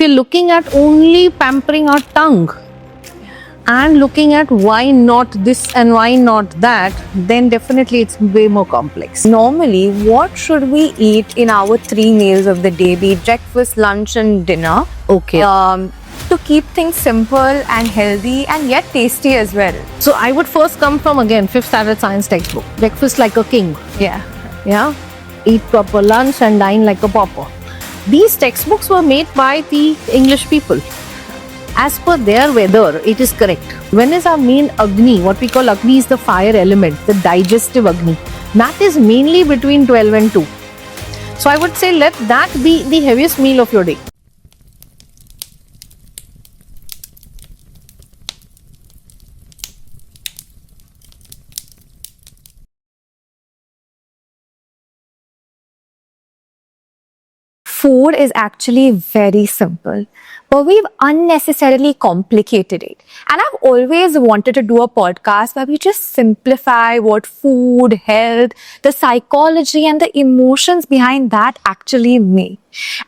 if you're looking at only pampering our tongue and looking at why not this and why not that, then definitely it's way more complex. Normally, what should we eat in our 3 meals of the day, be it breakfast, lunch and dinner? Okay. To keep things simple and healthy and yet tasty as well. So I would first come from, again, 5th standard science textbook. Breakfast like a king. Yeah. Yeah. Eat proper lunch and dine like a pauper. These textbooks were made by the English people. As per their weather, it is correct. When is our main Agni? What we call Agni is the fire element, the digestive Agni. That is mainly between 12 and 2. So I would say let that be the heaviest meal of your day. Food is actually very simple, but we've unnecessarily complicated it. And I've always wanted to do a podcast where we just simplify what food, health, the psychology and the emotions behind that actually mean.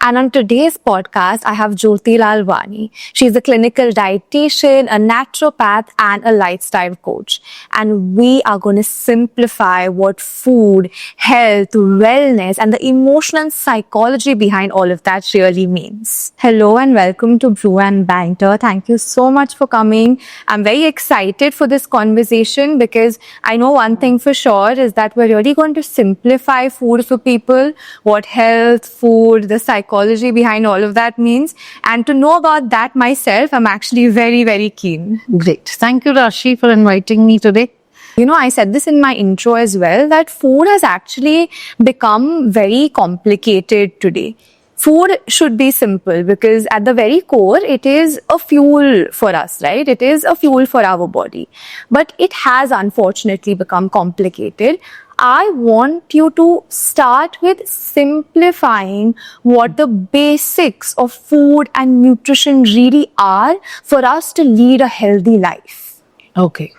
And on today's podcast, I have Jyoti Lalwani. She's a clinical dietitian, a naturopath, and a lifestyle coach. And we are going to simplify what food, health, wellness, and the emotional and psychology behind all of that really means. Hello and welcome to Brew and Banter. Thank you so much for coming. I'm very excited for this conversation because I know one thing for sure is that we're really going to simplify food for people, what health, food, the psychology behind all of that means. And to know about that myself, I'm actually very, very keen. Great. Thank you, Rashi, for inviting me today. You know, I said this in my intro as well, that food has actually become very complicated today. Food should be simple because at the very core, it is a fuel for us, right? It is a fuel for our body. But it has unfortunately become complicated. I want you to start with simplifying what the basics of food and nutrition really are for us to lead a healthy life. Okay.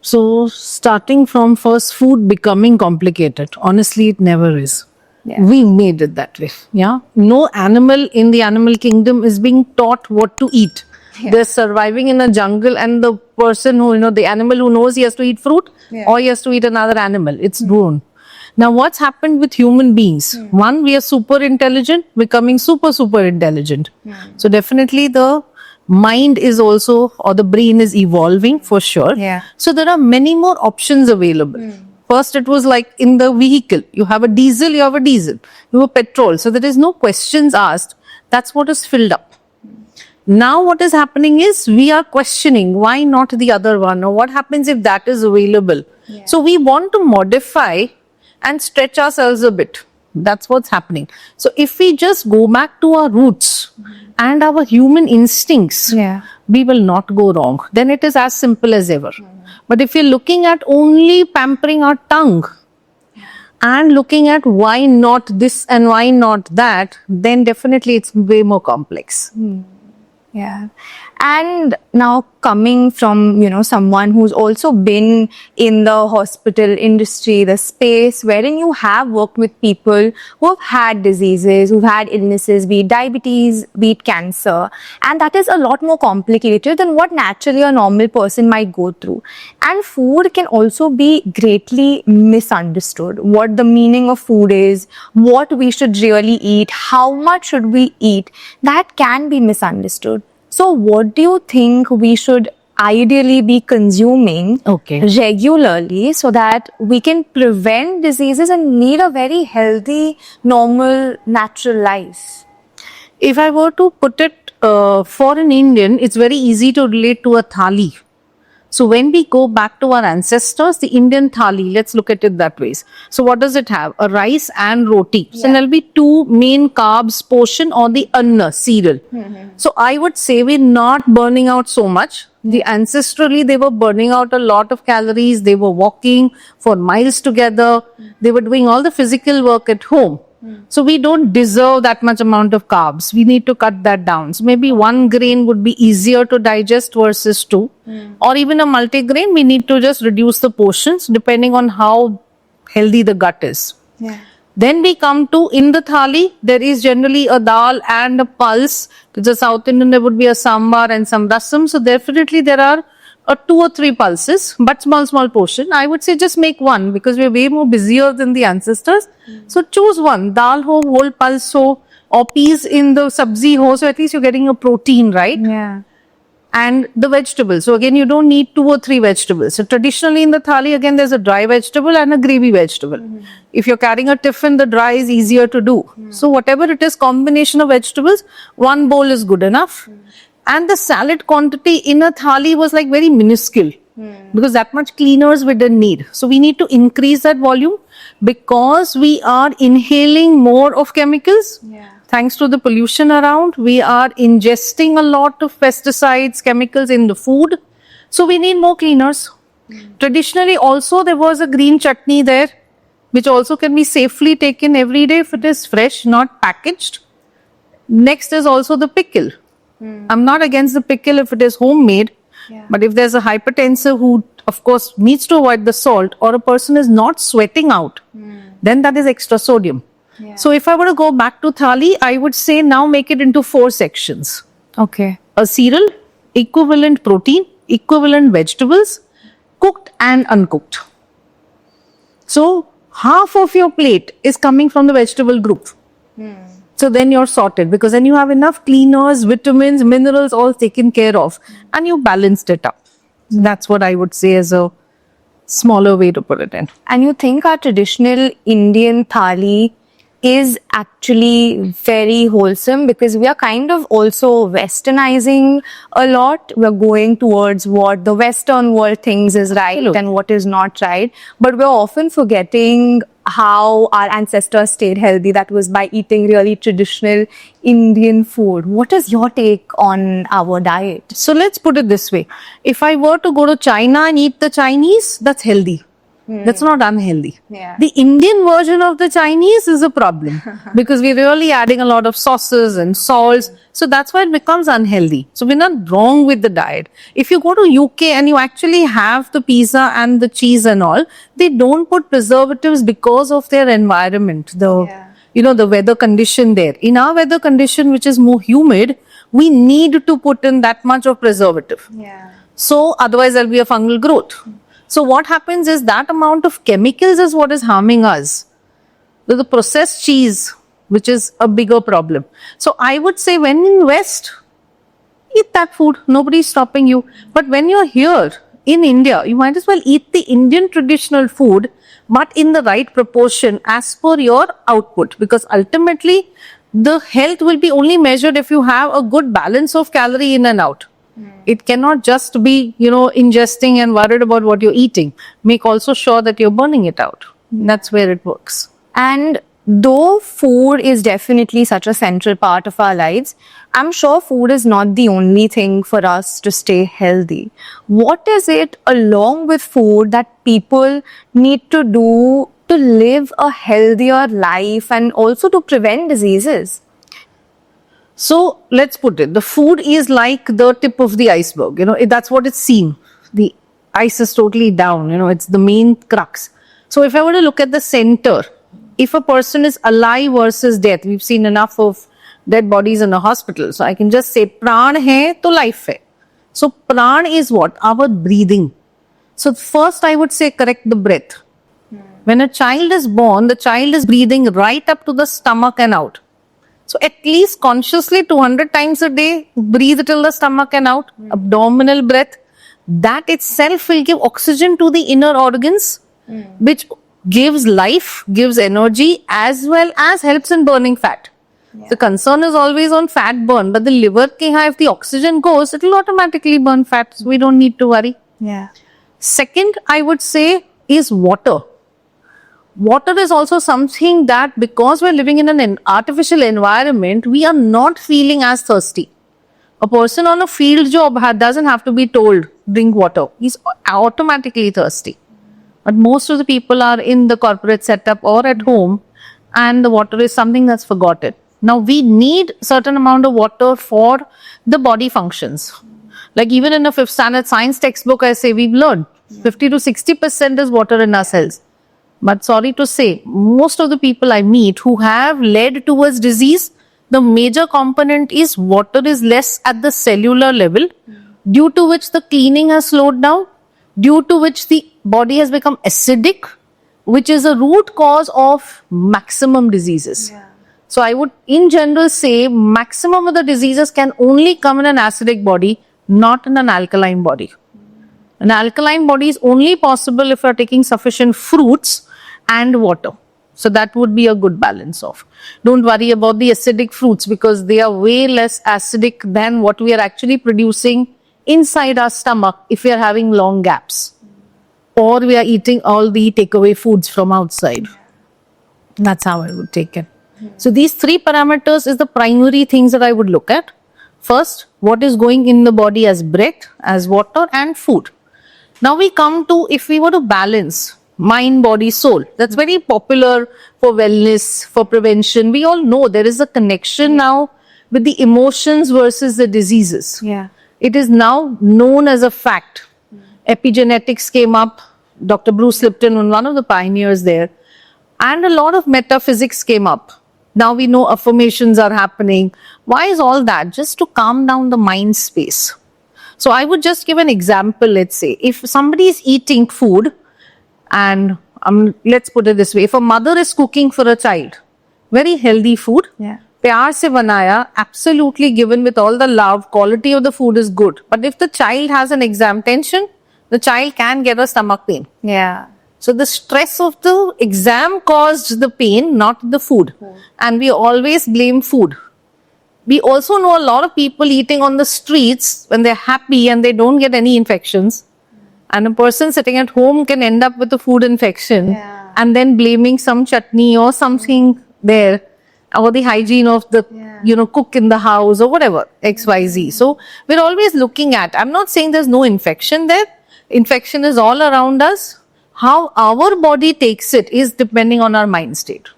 So starting from first, food becoming complicated. Honestly, it never is. Yeah. We made it that way. Yeah. No animal in the animal kingdom is being taught what to eat. Yeah. They're surviving in a jungle, and the person who, the animal who knows he has to eat fruit or he has to eat another animal. It's grown. Now, what's happened with human beings? One, we are super intelligent, becoming super intelligent. So definitely the mind is also, or the brain is evolving for sure. Yeah. So there are many more options available. First, it was like in the vehicle. You have a diesel, you have a diesel. You have a petrol. So there is no questions asked. That's what is filled up. Now what is happening is we are questioning why not the other one, or what happens if that is available. Yeah. So we want to modify and stretch ourselves a bit. That's what's happening. So if we just go back to our roots and our human instincts, we will not go wrong. Then it is as simple as ever. But if you're looking at only pampering our tongue and looking at why not this and why not that, then definitely it's way more complex. Yeah. And now coming from, someone who's also been in the hospital industry, the space wherein you have worked with people who have had diseases, who've had illnesses, be it diabetes, be it cancer. And that is a lot more complicated than what naturally a normal person might go through. And food can also be greatly misunderstood. What the meaning of food is, what we should really eat, how much should we eat, that can be misunderstood. So what do you think we should ideally be consuming regularly so that we can prevent diseases and lead a very healthy, normal, natural life? If I were to put it for an Indian, it's very easy to relate to a thali. So when we go back to our ancestors, the Indian thali, let's look at it that way. So what does it have? A rice and roti. So there'll be two main carbs portion or the anna, cereal. So I would say we're not burning out so much. The ancestrally, they were burning out a lot of calories. They were walking for miles together. They were doing all the physical work at home. So we don't deserve that much amount of carbs. We need to cut that down. So maybe one grain would be easier to digest versus two. Or even a multigrain, we need to just reduce the portions depending on how healthy the gut is. Then we come to, in the thali, there is generally a dal and a pulse. To the South Indian, there would be a sambar and some rasam. So definitely there are 2 or 3 pulses, but small portion. I would say just make one because we're way more busier than the ancestors. So choose one. Dal ho, whole pulse ho, or peas in the sabzi ho. So at least you're getting a protein, right? Yeah. And the vegetables. So again, you don't need 2 or 3 vegetables. So traditionally in the thali, again, there's a dry vegetable and a gravy vegetable. If you're carrying a tiffin, the dry is easier to do. So whatever it is, combination of vegetables, 1 bowl is good enough. And the salad quantity in a thali was like very minuscule because that much cleaners we didn't need. So we need to increase that volume because we are inhaling more of chemicals. Thanks to the pollution around, we are ingesting a lot of pesticides, chemicals in the food. So we need more cleaners. Traditionally also there was a green chutney there, which also can be safely taken every day if it is fresh, not packaged. Next is also the pickle. I'm not against the pickle if it is homemade, but if there's a hypertensive who of course needs to avoid the salt, or a person is not sweating out, then that is extra sodium. So if I were to go back to thali, I would say now make it into 4 sections. Okay. A cereal, equivalent protein, equivalent vegetables, cooked and uncooked. So half of your plate is coming from the vegetable group. So then you're sorted because then you have enough cleaners, vitamins, minerals all taken care of and you balanced it up. That's what I would say as a smaller way to put it in. And you think our traditional Indian thali is actually very wholesome because we are kind of also westernizing a lot. We're going towards what the Western world thinks is right Absolutely. and what is not right. But we're often forgetting how our ancestors stayed healthy. That was by eating really traditional Indian food. What is your take on our diet? So let's put it this way. If I were to go to China and eat the Chinese, that's healthy. That's not unhealthy. Yeah. The Indian version of the Chinese is a problem because we're really adding a lot of sauces and salts. So that's why it becomes unhealthy. So we're not wrong with the diet. If you go to UK and you actually have the pizza and the cheese and all, they don't put preservatives because of their environment. The weather condition there. In our weather condition, which is more humid, we need to put in that much of preservative. So otherwise there'll be a fungal growth. So what happens is that amount of chemicals is what is harming us. The processed cheese, which is a bigger problem. So I would say when in West, eat that food. Nobody's stopping you. But when you're here in India, you might as well eat the Indian traditional food, but in the right proportion as per your output. Because ultimately, the health will be only measured if you have a good balance of calorie in and out. It cannot just be, ingesting and worried about what you're eating. Make also sure that you're burning it out. That's where it works. And though food is definitely such a central part of our lives, I'm sure food is not the only thing for us to stay healthy. What is it along with food that people need to do to live a healthier life and also to prevent diseases? So let's put it, the food is like the tip of the iceberg, that's what it's seen. The ice is totally down, it's the main crux. So if I were to look at the center, if a person is alive versus death, we've seen enough of dead bodies in a hospital. So I can just say, pran hai to life hai. So pran is what? Our breathing. So first I would say correct the breath. When a child is born, the child is breathing right up to the stomach and out. So at least consciously 200 times a day, breathe till the stomach and out, abdominal breath. That itself will give oxygen to the inner organs, which gives life, gives energy, as well as helps in burning fat. The concern is always on fat burn, but the liver, if the oxygen goes, it will automatically burn fat. So we don't need to worry. Second, I would say, is water. Water is also something that because we're living in an artificial environment, we are not feeling as thirsty. A person on a field job doesn't have to be told, drink water. He's automatically thirsty. But most of the people are in the corporate setup or at home and the water is something that's forgotten. Now we need certain amount of water for the body functions. Like even in a 5th standard science textbook, I say we've learned 50 to 60% is water in our cells. But sorry to say, most of the people I meet who have led towards disease, the major component is water is less at the cellular level, due to which the cleaning has slowed down, due to which the body has become acidic, which is a root cause of maximum diseases. So I would in general say maximum of the diseases can only come in an acidic body, not in an alkaline body. An alkaline body is only possible if you are taking sufficient fruits and water. So that would be a good balance of. Don't worry about the acidic fruits because they are way less acidic than what we are actually producing inside our stomach if we are having long gaps. Or we are eating all the takeaway foods from outside. That's how I would take it. So these three parameters is the primary things that I would look at. First, what is going in the body as breath, as water and food. Now we come to if we were to balance mind, body, soul. That's very popular for wellness, for prevention. We all know there is a connection now with the emotions versus the diseases. Yeah. It is now known as a fact. Epigenetics came up. Dr. Bruce Lipton was one of the pioneers there. And a lot of metaphysics came up. Now we know affirmations are happening. Why is all that? Just to calm down the mind space. So I would just give an example, let's say. If somebody is eating food and let's put it this way. If a mother is cooking for a child, very healthy food, प्यार से बनाया, absolutely given with all the love, quality of the food is good. But if the child has an exam tension, the child can get a stomach pain. Yeah. So the stress of the exam caused the pain, not the food. And we always blame food. We also know a lot of people eating on the streets when they're happy and they don't get any infections. And a person sitting at home can end up with a food infection and then blaming some chutney or something there, or the hygiene of the, cook in the house or whatever, XYZ. So we're always looking at, I'm not saying there's no infection there. Infection is all around us. How our body takes it is depending on our mind state.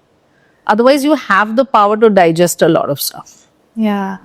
Otherwise, you have the power to digest a lot of stuff. Yeah.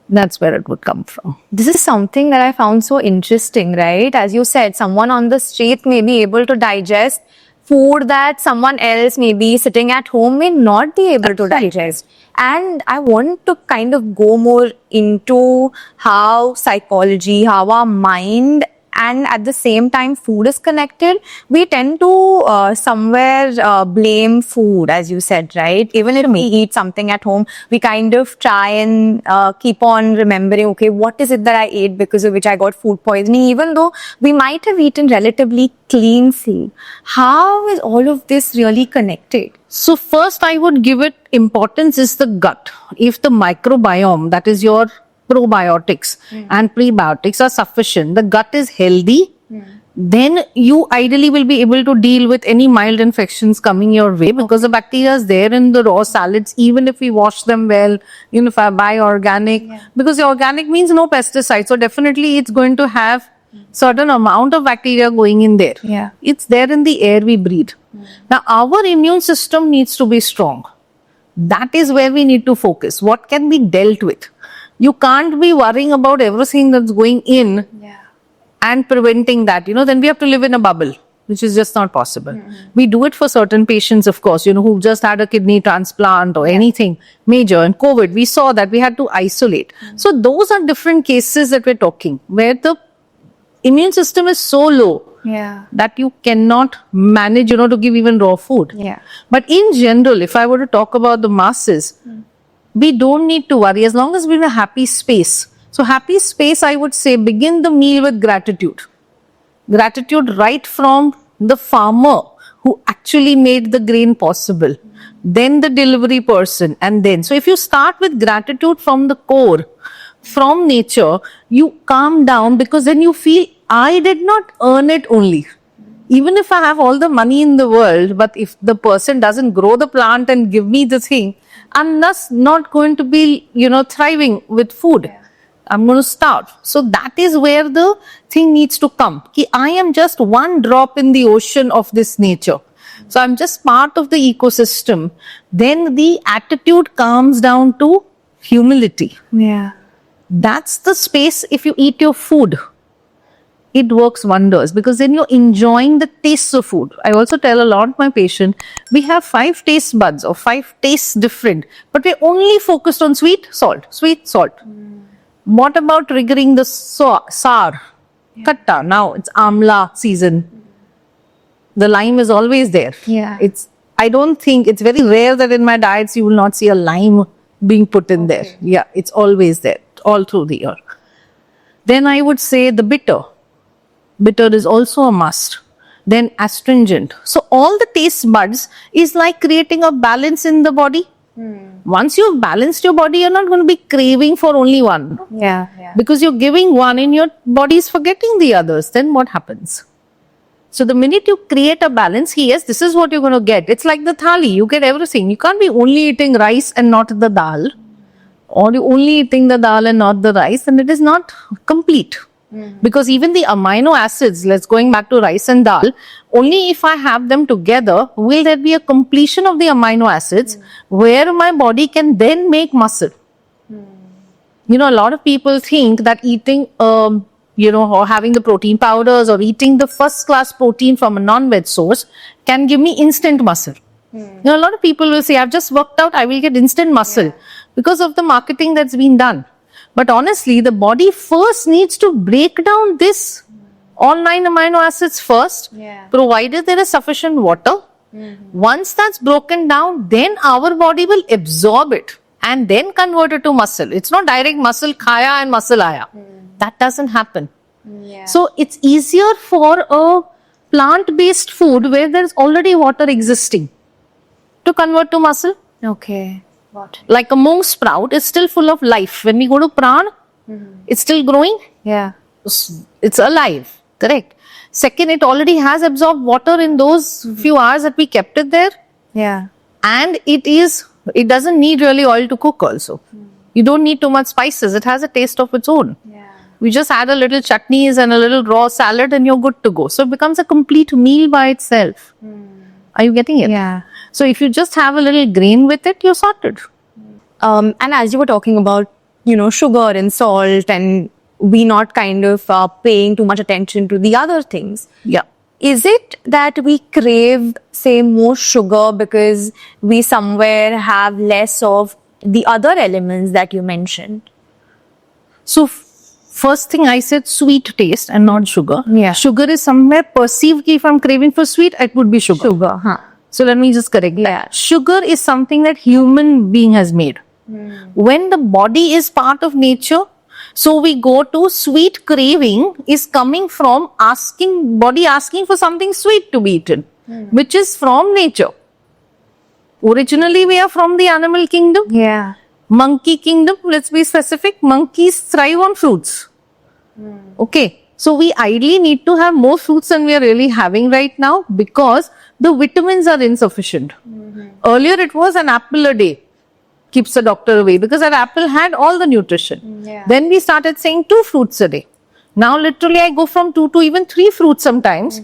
That's where it would come from. This is something that I found so interesting, right? As you said, someone on the street may be able to digest food that someone else maybe sitting at home may not be able to digest. And I want to kind of go more into how psychology, how our mind and at the same time food is connected. We tend to somewhere blame food, as you said, right? Even if we eat something at home, we kind of try and keep on remembering, okay, what is it that I ate because of which I got food poisoning, even though we might have eaten relatively clean food. How is all of this really connected? So first I would give it importance is the gut. If the microbiome, that is your probiotics and prebiotics are sufficient, the gut is healthy, then you ideally will be able to deal with any mild infections coming your way because the bacteria is there in the raw salads, even if we wash them well, if I buy organic, because the organic means no pesticides. So definitely it's going to have certain amount of bacteria going in there. Yeah. It's there in the air we breathe. Now our immune system needs to be strong. That is where we need to focus. What can be dealt with? You can't be worrying about everything that's going in and preventing that. Then we have to live in a bubble, which is just not possible. We do it for certain patients, of course, who just had a kidney transplant or anything major. And COVID, we saw that we had to isolate. So those are different cases that we're talking, where the immune system is so low that you cannot manage, to give even raw food. But in general, if I were to talk about the masses, we don't need to worry as long as we're in a happy space. So happy space, I would say, begin the meal with gratitude. Gratitude right from the farmer who actually made the grain possible, then the delivery person, and then. So if you start with gratitude from the core, from nature, you calm down because then you feel, I did not earn it only. Even if I have all the money in the world, but if the person doesn't grow the plant and give me the thing, I'm thus not going to be, thriving with food. I'm going to starve. So that is where the thing needs to come. I am just one drop in the ocean of this nature. So I'm just part of the ecosystem. Then the attitude calms down to humility. Yeah. That's the space if you eat your food. it works wonders because then you're enjoying the tastes of food. I also tell a lot of my patient, we have 5 taste buds or 5 tastes different, but we're only focused on sweet, salt, sweet, salt. What about triggering the sour, katta? Now it's amla season. The lime is always there. Yeah. I don't think, it's very rare that in my diets you will not see a lime being put in there. Yeah, it's always there, all through the year. Then I would say the bitter. Bitter is also a must. Then astringent. So all the taste buds is like creating a balance in the body. Once you've balanced your body, you're not going to be craving for only one. Yeah. Because you're giving one and your body is forgetting the others. Then what happens? So the minute you create a balance, yes, this is what you're going to get. It's like the thali. You get everything. You can't be only eating rice and not the dal. Or you're only eating the dal and not the rice. And it is not complete. Because even the amino acids, going back to rice and dal, only if I have them together, will there be a completion of the amino acids where my body can then make muscle. You know, a lot of people think that eating, or having the protein powders or eating the first class protein from a non-veg source can give me instant muscle. You know, a lot of people will say, I've just worked out, I will get instant muscle because of the marketing that's been done. But honestly, the body first needs to break down this all 9 amino acids first, provided there is sufficient water. Once that's broken down, then our body will absorb it and then convert it to muscle. It's not direct muscle khaya and muscle aaya. That doesn't happen. So it's easier for a plant-based food where there's already water existing to convert to muscle. Okay. Like a mung sprout is still full of life. When we go to pran, it's still growing. Yeah. It's alive. Correct. Second, it already has absorbed water in those few hours that we kept it there. Yeah. And it doesn't need really oil to cook also. You don't need too much spices. It has a taste of its own. We just add a little chutneys and a little raw salad and you're good to go. So it becomes a complete meal by itself. Are you getting it? Yeah. So if you just have a little grain with it, you're sorted. And as you were talking about, sugar and salt and we not kind of paying too much attention to the other things. Yeah. Is it that we crave, say, more sugar because we somewhere have less of the other elements that you mentioned? So first thing I said sweet taste and not sugar. Yeah. Sugar is somewhere perceived. If I'm craving for sweet, it would be sugar. Huh. So let me just correct that. Yeah. Sugar is something that human being has made. When the body is part of nature, so we go to sweet craving is coming from body asking for something sweet to be eaten, which is from nature. Originally, we are from the animal kingdom. Yeah. Monkey kingdom, let's be specific. Monkeys thrive on fruits. Okay. So we ideally need to have more fruits than we are really having right now because the vitamins are insufficient. Earlier it was an apple a day keeps the doctor away because that apple had all the nutrition. Then we started saying 2 fruits a day. Now literally I go from 2 to even 3 fruits sometimes.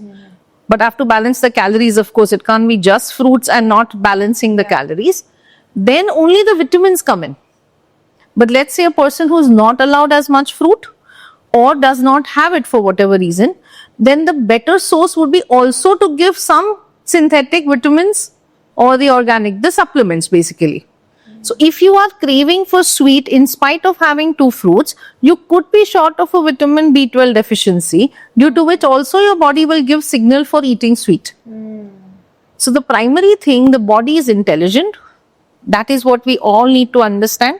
But I have to balance the calories, of course. It can't be just fruits and not balancing the calories. Then only the vitamins come in. But let's say a person who's not allowed as much fruit or does not have it for whatever reason, then the better source would be also to give some synthetic vitamins or the supplements basically. So if you are craving for sweet in spite of having 2 fruits, you could be short of a vitamin B12 deficiency, due to which also your body will give signal for eating sweet. So the primary thing, the body is intelligent. That is what we all need to understand.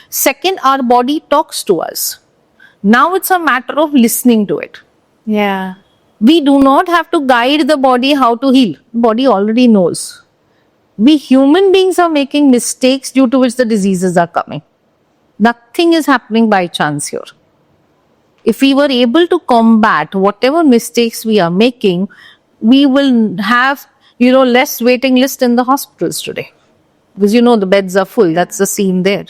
Second, our body talks to us. Now it's a matter of listening to it. Yeah. We do not have to guide the body how to heal. The body already knows. We human beings are making mistakes due to which the diseases are coming. Nothing is happening by chance here. If we were able to combat whatever mistakes we are making, we will have, less waiting list in the hospitals today. Because the beds are full. That's the scene there.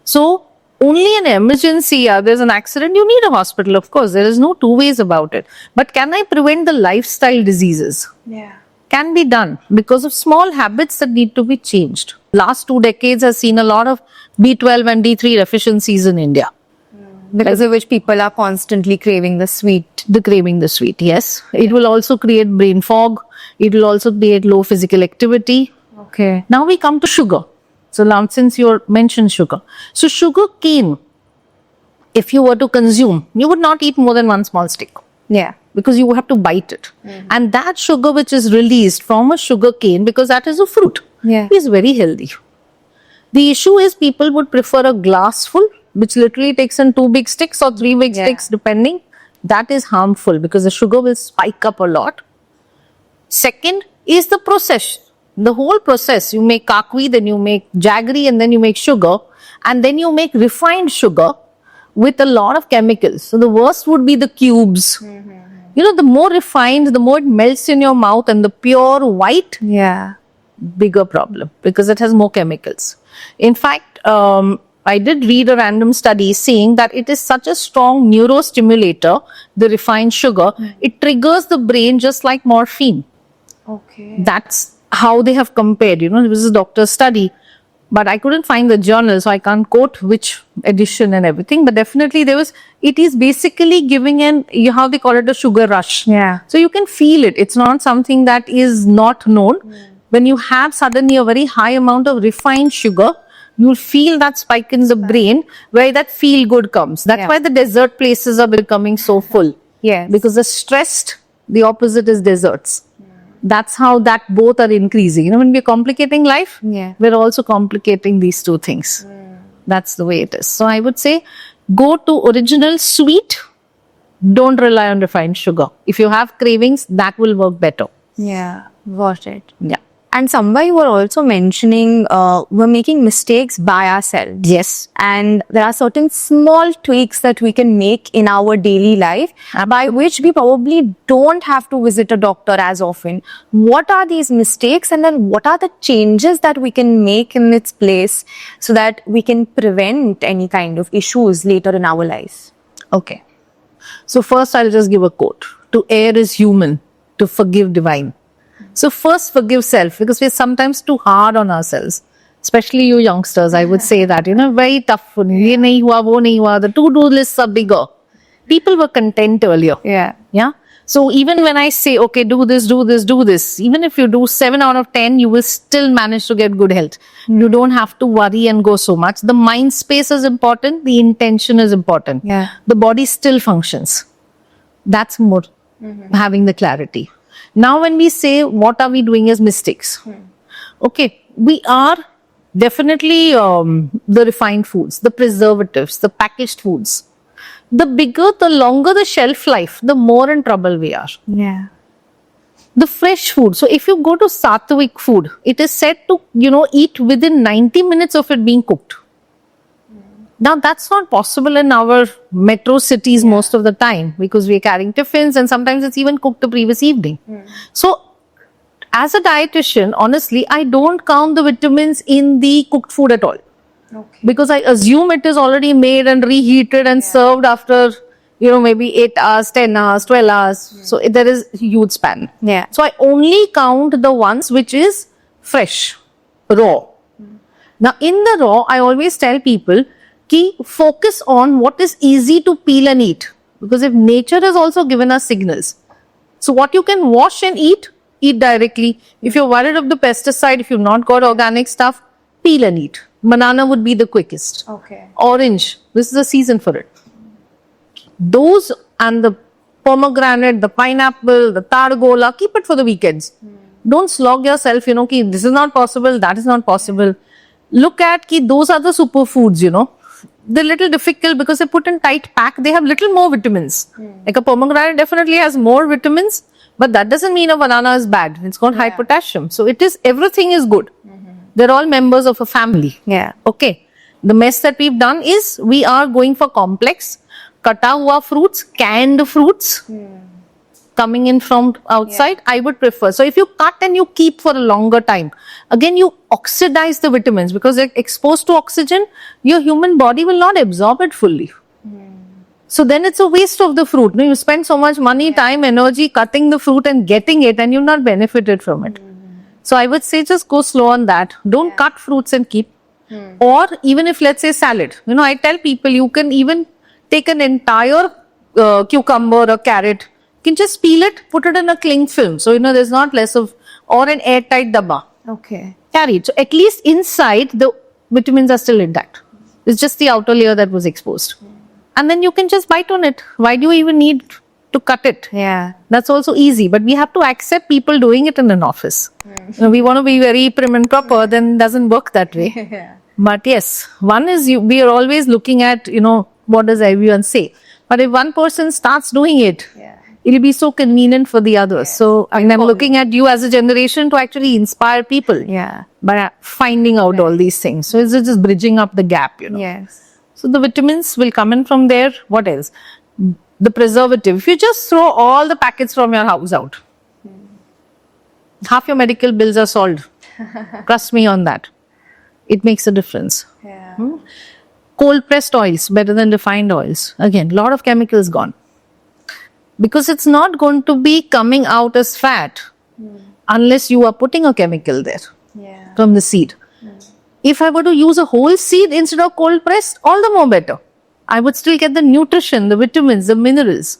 So only an emergency, there's an accident, you need a hospital, of course. There is no 2 ways about it. But can I prevent the lifestyle diseases? Yeah. Can be done because of small habits that need to be changed. Last 2 decades has seen a lot of B12 and D3 deficiencies in India. Because of which people are constantly craving the sweet. The craving the sweet, yes. It will also create brain fog. It will also create low physical activity. Okay. Now we come to sugar. So now since you mentioned sugar. So sugar cane, if you were to consume, you would not eat more than one small stick Yeah. because you have to bite it. And that sugar which is released from a sugar cane, because that is a fruit, Yeah. is very healthy. The issue is people would prefer a glass full, which literally takes in 2 big sticks or 3 big Yeah. sticks depending. That is harmful because the sugar will spike up a lot. Second is the process. The whole process, you make kakwi, then you make jaggery, and then you make sugar, and then you make refined sugar with a lot of chemicals. So the worst would be the cubes. You know, the more refined, the more it melts in your mouth, and the pure white, Yeah. bigger problem because it has more chemicals. In fact, I did read a random study saying that it is such a strong neurostimulator, the refined sugar, it triggers the brain just like morphine. Okay. That's how they have compared. You know, this is a doctor's study, but I couldn't find the journal, so I can't quote which edition and everything. But definitely it is basically giving how they call it, a sugar rush. Yeah. So you can feel it. It's not something that is not known. When you have suddenly a very high amount of refined sugar, you'll feel that spike in the brain where that feel good comes. That's Yeah. why the desert places are becoming so full. Yes. Because the stressed, the opposite is deserts. That's how that both are increasing. You know, when we're complicating life, Yeah. we're also complicating these two things. That's the way it is. So I would say go to original sweet. Don't rely on refined sugar. If you have cravings, that will work better. Yeah. Got it. Yeah. And Samba, you were also mentioning we're making mistakes by ourselves. Yes. And there are certain small tweaks that we can make in our daily life by which we probably don't have to visit a doctor as often. What are these mistakes, and then what are the changes that we can make in its place so that we can prevent any kind of issues later in our lives? Okay. So first I'll just give a quote. To err is human, to forgive divine. So first forgive self, because we're sometimes too hard on ourselves. Especially you youngsters, I would say that, you know, very tough. Ye nahi hua, wo nahi hua. The to-do lists are bigger. People were content earlier. Yeah. Yeah. So even when I say, okay, do this, do this, do this, even if you do 7 out of 10, you will still manage to get good health. You don't have to worry and go so much. The mind space is important. The intention is important. Yeah. The body still functions. That's more having the clarity. Now, when we say what are we doing as mistakes? Okay, we are definitely the refined foods, the preservatives, the packaged foods. The bigger, the longer the shelf life, the more in trouble we are. Yeah. The fresh food. So if you go to Sattvic food, it is said to, you know, eat within 90 minutes of it being cooked. Now that's not possible in our metro cities most of the time because we are carrying tiffins and sometimes it's even cooked the previous evening. So as a dietitian, honestly, I don't count the vitamins in the cooked food at all. Okay. Because I assume it is already made and reheated and served after, you know, maybe 8 hours, 10 hours, 12 hours. So there is a huge span. Yeah. So I only count the ones which is fresh, raw. Now in the raw, I always tell people, focus on what is easy to peel and eat. Because if nature has also given us signals. So what you can wash and eat directly. If you're worried of the pesticide, if you've not got organic stuff, peel and eat. Banana would be the quickest. Okay. Orange, this is the season for it. Those and the pomegranate, the pineapple, the targola, keep it for the weekends. Don't slog yourself, you know, this is not possible, that is not possible. Look at those are the superfoods, you know. They're little difficult because they're put in tight pack. They have little more vitamins. Like a pomegranate definitely has more vitamins, but that doesn't mean a banana is bad. It's got high potassium. So everything is good. They're all members of a family. Yeah. Okay. The mess that we've done is we are going for complex, kata hua fruits, canned fruits coming in from outside. I would prefer. So if you cut and you keep for a longer time, again you oxidize the vitamins because they're exposed to oxygen. Your human body will not absorb it fully. So then it's a waste of the fruit. You spend so much money, time, energy cutting the fruit and getting it and you've not benefited from it. So I would say just go slow on that. Don't cut fruits and keep. Or even if let's say salad, you know, I tell people you can even take an entire cucumber or carrot, you can just peel it, put it in a cling film. So, there's not less of, or an airtight dabba. Okay. Carry it. So, at least inside, the vitamins are still intact. It's just the outer layer that was exposed. And then you can just bite on it. Why do you even need to cut it? Yeah. That's also easy. But we have to accept people doing it in an office. We want to be very prim and proper, then it doesn't work that way. But yes, one is we are always looking at, what does everyone say. But if one person starts doing it, it'll be so convenient for the others. So I'm looking at you as a generation to actually inspire people. Yeah. By finding out all these things. So it's just bridging up the gap, Yes. So the vitamins will come in from there. What else? The preservative. If you just throw all the packets from your house out, half your medical bills are solved. Trust me on that. It makes a difference. Yeah. Cold pressed oils better than refined oils. Again, a lot of chemicals gone. Because it's not going to be coming out as fat unless you are putting a chemical there Yeah. from the seed. If I were to use a whole seed instead of cold pressed, all the more better. I would still get the nutrition, the vitamins, the minerals.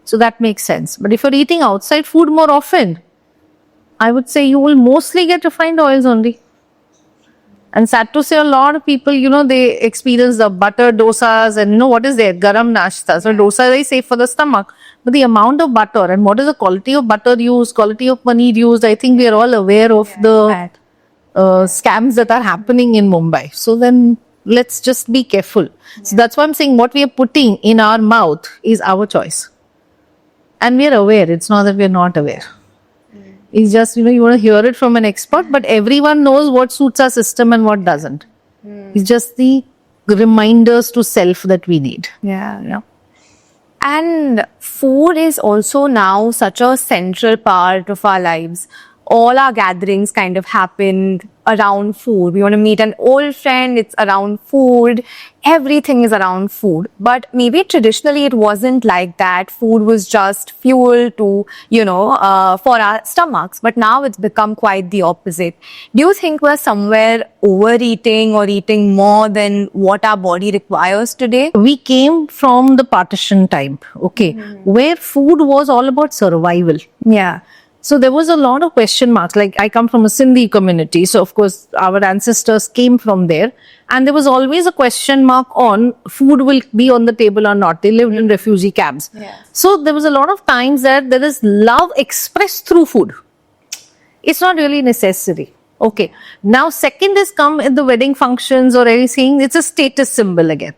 So that makes sense. But if you're eating outside food more often, I would say you will mostly get refined oils only. And sad to say, a lot of people, they experience the butter dosas and what is there? Garam nashta. So dosa is very safe for the stomach. But the amount of butter and what is the quality of butter used, quality of paneer used, I think we are all aware of the scams that are happening in Mumbai. So then let's just be careful. So that's why I'm saying what we are putting in our mouth is our choice. And we are aware. It's not that we are not aware. It's just, you want to hear it from an expert, but everyone knows what suits our system and what doesn't. It's just the reminders to self that we need. Yeah. And food is also now such a central part of our lives. All our gatherings kind of happened around food. We want to meet an old friend, it's around food. Everything is around food. But maybe traditionally it wasn't like that. Food was just fuel to, for our stomachs. But now it's become quite the opposite. Do you think we're somewhere overeating or eating more than what our body requires today? We came from the partition time, where food was all about survival. Yeah. So there was a lot of question marks. Like I come from a Sindhi community. So of course our ancestors came from there. And there was always a question mark on food will be on the table or not. They lived in refugee camps. Yeah. So there was a lot of times that there is love expressed through food. It's not really necessary. Okay. Now second is come in the wedding functions or anything. It's a status symbol again.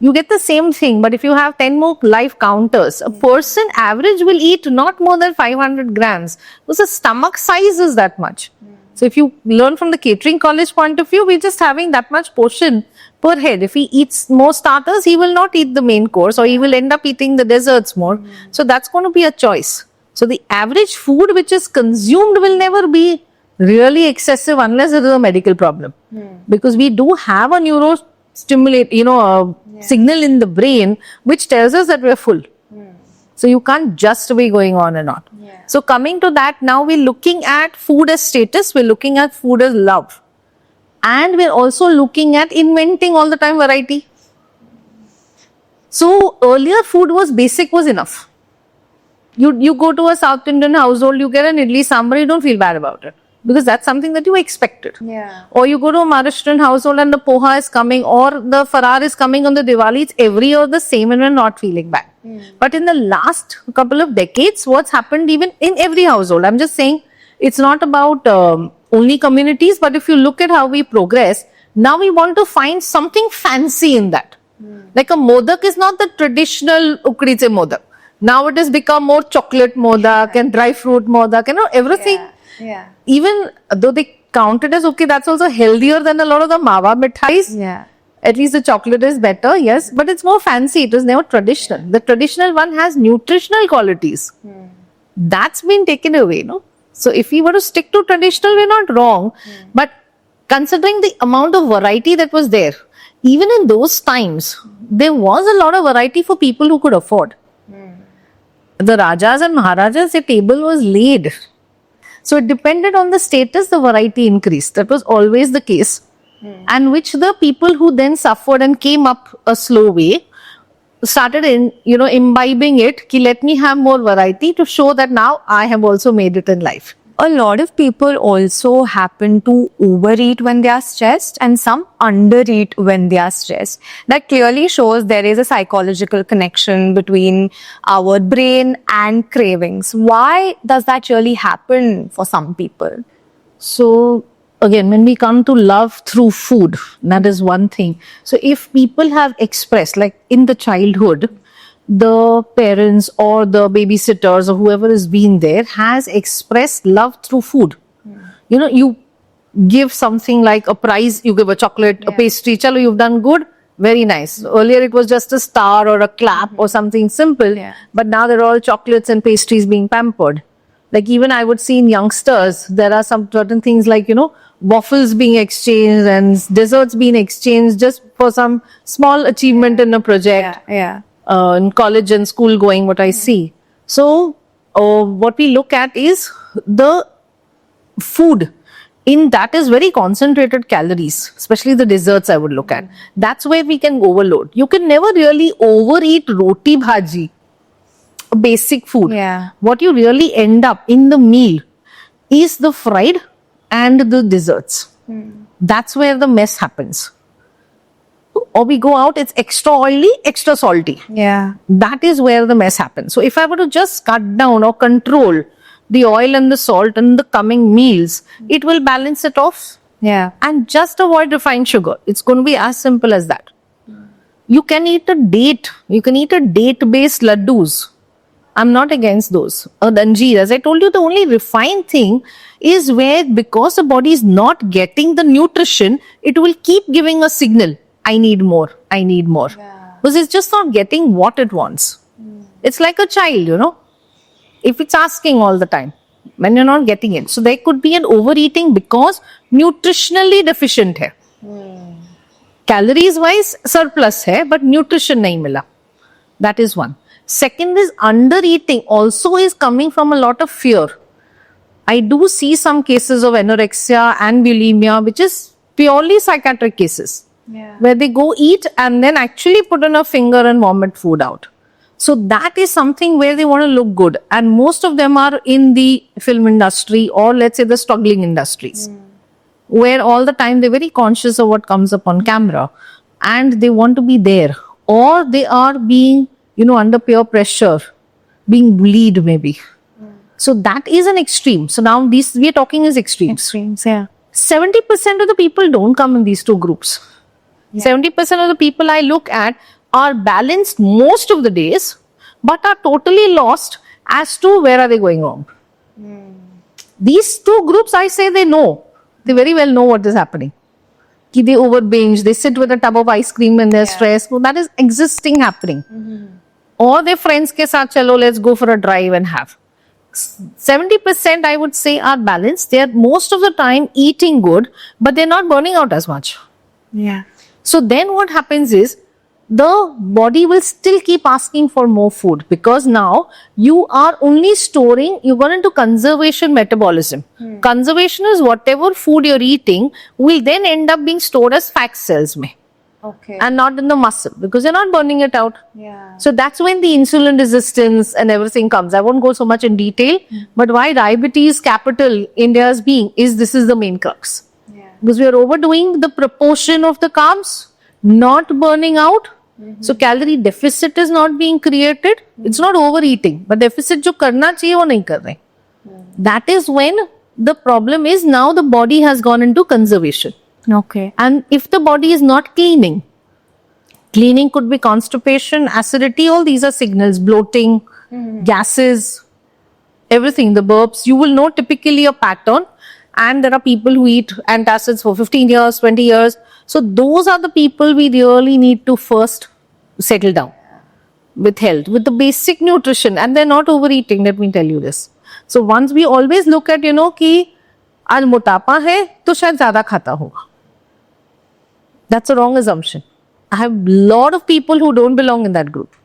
You get the same thing, but if you have 10 more live counters, a person average will eat not more than 500 grams because the stomach size is that much. So if you learn from the catering college point of view, we're just having that much portion per head. If he eats more starters, he will not eat the main course or he will end up eating the desserts more. So that's going to be a choice. So the average food which is consumed will never be really excessive unless there is a medical problem. Because we do have a neurostimulate, signal in the brain which tells us that we're full. So you can't just be going on and on. So coming to that, now we're looking at food as status, we're looking at food as love. And we're also looking at inventing all the time variety. So earlier food was basic, was enough. You go to a South Indian household, you get an idli sambar, you don't feel bad about it. Because that's something that you expected. Yeah. Or you go to a Maharashtrian household and the poha is coming or the farar is coming on the Diwali, it's every year the same and we're not feeling bad. But in the last couple of decades, what's happened even in every household, I'm just saying it's not about only communities, but if you look at how we progress, now we want to find something fancy in that. Like a modak is not the traditional ukdiche modak. Now it has become more chocolate modak and dry fruit modak, everything. Yeah. Even though they count it as that's also healthier than a lot of the mawa mithais. Yeah. At least the chocolate is better, yes, but it's more fancy. It was never traditional. The traditional one has nutritional qualities. That's been taken away, no? So if we were to stick to traditional, we're not wrong. But considering the amount of variety that was there, even in those times, there was a lot of variety for people who could afford. The Rajas and Maharajas, the table was laid. So it depended on the status, the variety increased. That was always the case. And which the people who then suffered and came up a slow way, started imbibing it, ki let me have more variety to show that now I have also made it in life. A lot of people also happen to overeat when they are stressed and some undereat when they are stressed. That clearly shows there is a psychological connection between our brain and cravings. Why does that really happen for some people? So again, when we come to love through food, that is one thing. So if people have expressed, like in the childhood, the parents or the babysitters or whoever has been there has expressed love through food. You give something like a prize, you give a chocolate, a pastry, chalo, you've done good, very nice. Earlier it was just a star or a clap or something simple, but now they're all chocolates and pastries being pampered. Like even I would see in youngsters, there are some certain things like, waffles being exchanged and desserts being exchanged just for some small achievement in a project. In college and school going, what I see. So, what we look at is the food. In that is very concentrated calories, especially the desserts I would look at. That's where we can overload. You can never really overeat roti bhaji, basic food. What you really end up in the meal is the fried and the desserts. That's where the mess happens. Or we go out, it's extra oily, extra salty. That is where the mess happens. So if I were to just cut down or control the oil and the salt in the coming meals, it will balance it off. And just avoid refined sugar. It's going to be as simple as that. You can eat a date. You can eat a date-based laddus. I'm not against those. Or the anjeer. As I told you, the only refined thing is where, because the body is not getting the nutrition, it will keep giving a signal. I need more. I need more. Because it's just not getting what it wants. It's like a child, If it's asking all the time, when you're not getting it. So there could be an overeating because nutritionally deficient hai. Calories wise surplus hai, but nutrition nahi mila. That is one. Second is undereating also is coming from a lot of fear. I do see some cases of anorexia and bulimia, which is purely psychiatric cases. Where they go eat and then actually put in a finger and vomit food out. So that is something where they want to look good. And most of them are in the film industry or let's say the struggling industries. Where all the time they're very conscious of what comes up on camera. And they want to be there. Or they are being, under peer pressure. Being bullied maybe. So that is an extreme. So now we are talking as extremes. 70% of the people don't come in these two groups. 70% of the people I look at are balanced most of the days, but are totally lost as to where are they going wrong. These two groups, I say they know. They very well know what is happening. They over binge, they sit with a tub of ice cream when they're stressed. So that is existing happening. Or their friends ke saath, chalo, let's go for a drive and have. 70% I would say are balanced. They are most of the time eating good, but they're not burning out as much. So then what happens is the body will still keep asking for more food because now you are only storing, you got into conservation metabolism. Conservation is whatever food you're eating will then end up being stored as fat cells and not in the muscle because you're not burning it out. So that's when the insulin resistance and everything comes. I won't go so much in detail, but why diabetes capital India's being is this is the main crux. Because we are overdoing the proportion of the carbs, not burning out. So calorie deficit is not being created. It's not overeating, but deficit jo karna chahiye wo nahi kar rahe. That is when the problem is now the body has gone into conservation. And if the body is not cleaning could be constipation, acidity, all these are signals, bloating, gases, everything, the burps. You will know typically a pattern. And there are people who eat antacids for 15 years, 20 years. So those are the people we really need to first settle down with health, with the basic nutrition. And they're not overeating, let me tell you this. So once we always look at, कि आज मोटापा है तो शायद ज़्यादा खाता होगा. That's a wrong assumption. I have a lot of people who don't belong in that group.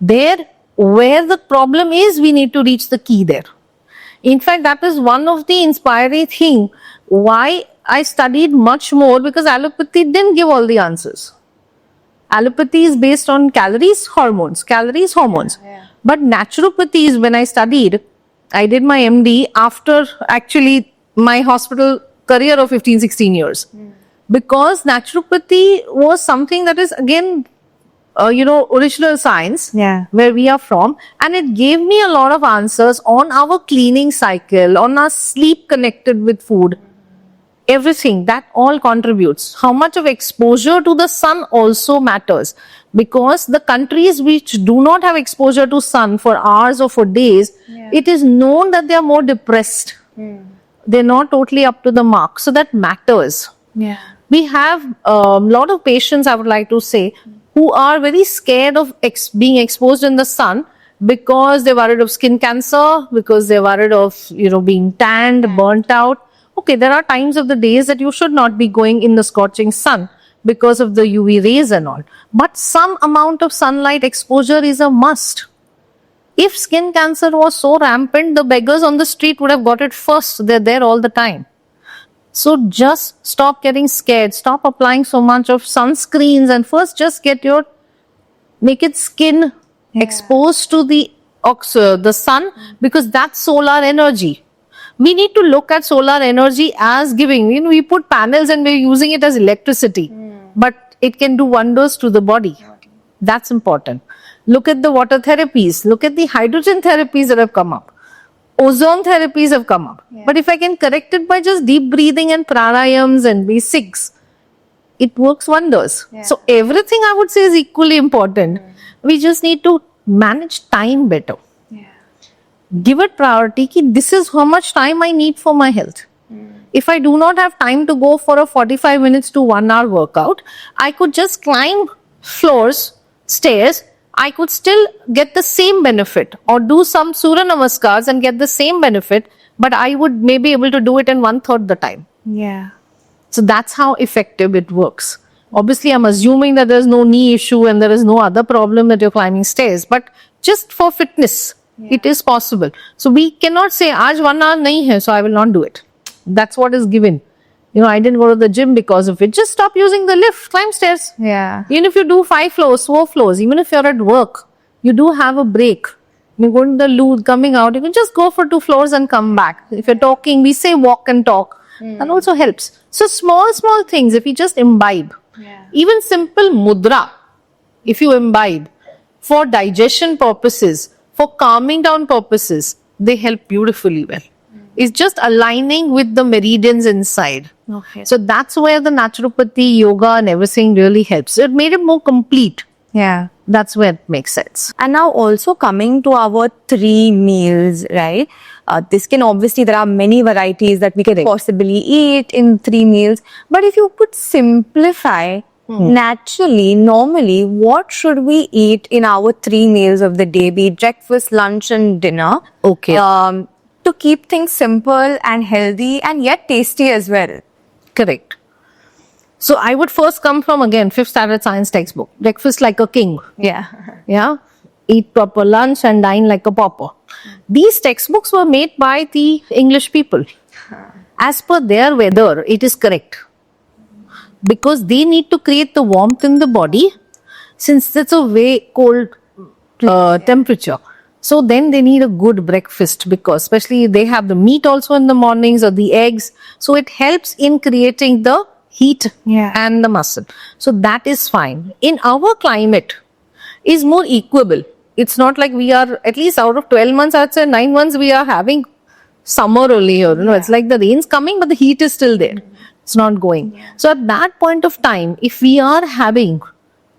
There, where the problem is, we need to reach the key there. In fact, that is one of the inspiring thing why I studied much more because allopathy didn't give all the answers. Allopathy is based on calories, hormones. But naturopathy is when I studied, I did my MD after actually my hospital career of 15, 16 years. Because naturopathy was something that is again, original science, Yeah. where we are from. And it gave me a lot of answers on our cleaning cycle, on our sleep connected with food. Everything that all contributes. How much of exposure to the sun also matters, because the countries which do not have exposure to sun for hours or for days, it is known that they are more depressed. They're not totally up to the mark. So that matters. Yeah. We have a lot of patients, I would like to say, who are very scared of being exposed in the sun because they're worried of skin cancer, because they're worried of, being tanned, burnt out. Okay, there are times of the days that you should not be going in the scorching sun because of the UV rays and all. But some amount of sunlight exposure is a must. If skin cancer was so rampant, the beggars on the street would have got it first. They're there all the time. So just stop getting scared. Stop applying so much of sunscreens and first just make it skin exposed to the sun, because that's solar energy. We need to look at solar energy as giving. We put panels and we're using it as electricity, but it can do wonders to the body. That's important. Look at the water therapies. Look at the hydrogen therapies that have come up. Ozone therapies have come up. But if I can correct it by just deep breathing and pranayams and basics, it works wonders. So everything I would say is equally important. We just need to manage time better. Give it priority. This is how much time I need for my health. If I do not have time to go for a 45 minutes to 1 hour workout, I could just climb stairs. I could still get the same benefit, or do some Surya Namaskars and get the same benefit, but I would maybe able to do it in 1/3 the time. Yeah. So that's how effective it works. Obviously, I'm assuming that there's no knee issue and there is no other problem that you're climbing stairs, but just for fitness, it is possible. So we cannot say, aaj 1 hour nahi hai, so I will not do it. That's what is given. I didn't go to the gym because of it. Just stop using the lift, climb stairs. Yeah. Even if you do 5 floors, 4 floors, even if you're at work, you do have a break. You go to the loo, coming out, you can just go for 2 floors and come back. If you're talking, we say walk and talk. That also helps. So small things, if you just imbibe. Even simple mudra, if you imbibe, for digestion purposes, for calming down purposes, they help beautifully well. It's just aligning with the meridians inside. Okay. So that's where the naturopathy, yoga and everything really helps. It made it more complete. Yeah. That's where it makes sense. And now also coming to our 3 meals, right? This can obviously, there are many varieties that we can possibly eat in 3 meals. But if you could simplify, naturally, normally, what should we eat in our 3 meals of the day, be it breakfast, lunch and dinner? Okay. To keep things simple and healthy and yet tasty as well. Correct. So I would first come from, again, 5th standard science textbook. Breakfast like a king. Yeah. Yeah. Eat proper lunch and dine like a pauper. These textbooks were made by the English people. As per their weather, it is correct. Because they need to create the warmth in the body, since it's a very cold temperature. So then they need a good breakfast, because especially they have the meat also in the mornings or the eggs. So it helps in creating the heat and the muscle. So that is fine. In our climate is more equable. It's not like we are, at least out of 12 months, I'd say 9 months we are having summer only here. It's like the rain's coming, but the heat is still there. It's not going. So at that point of time, if we are having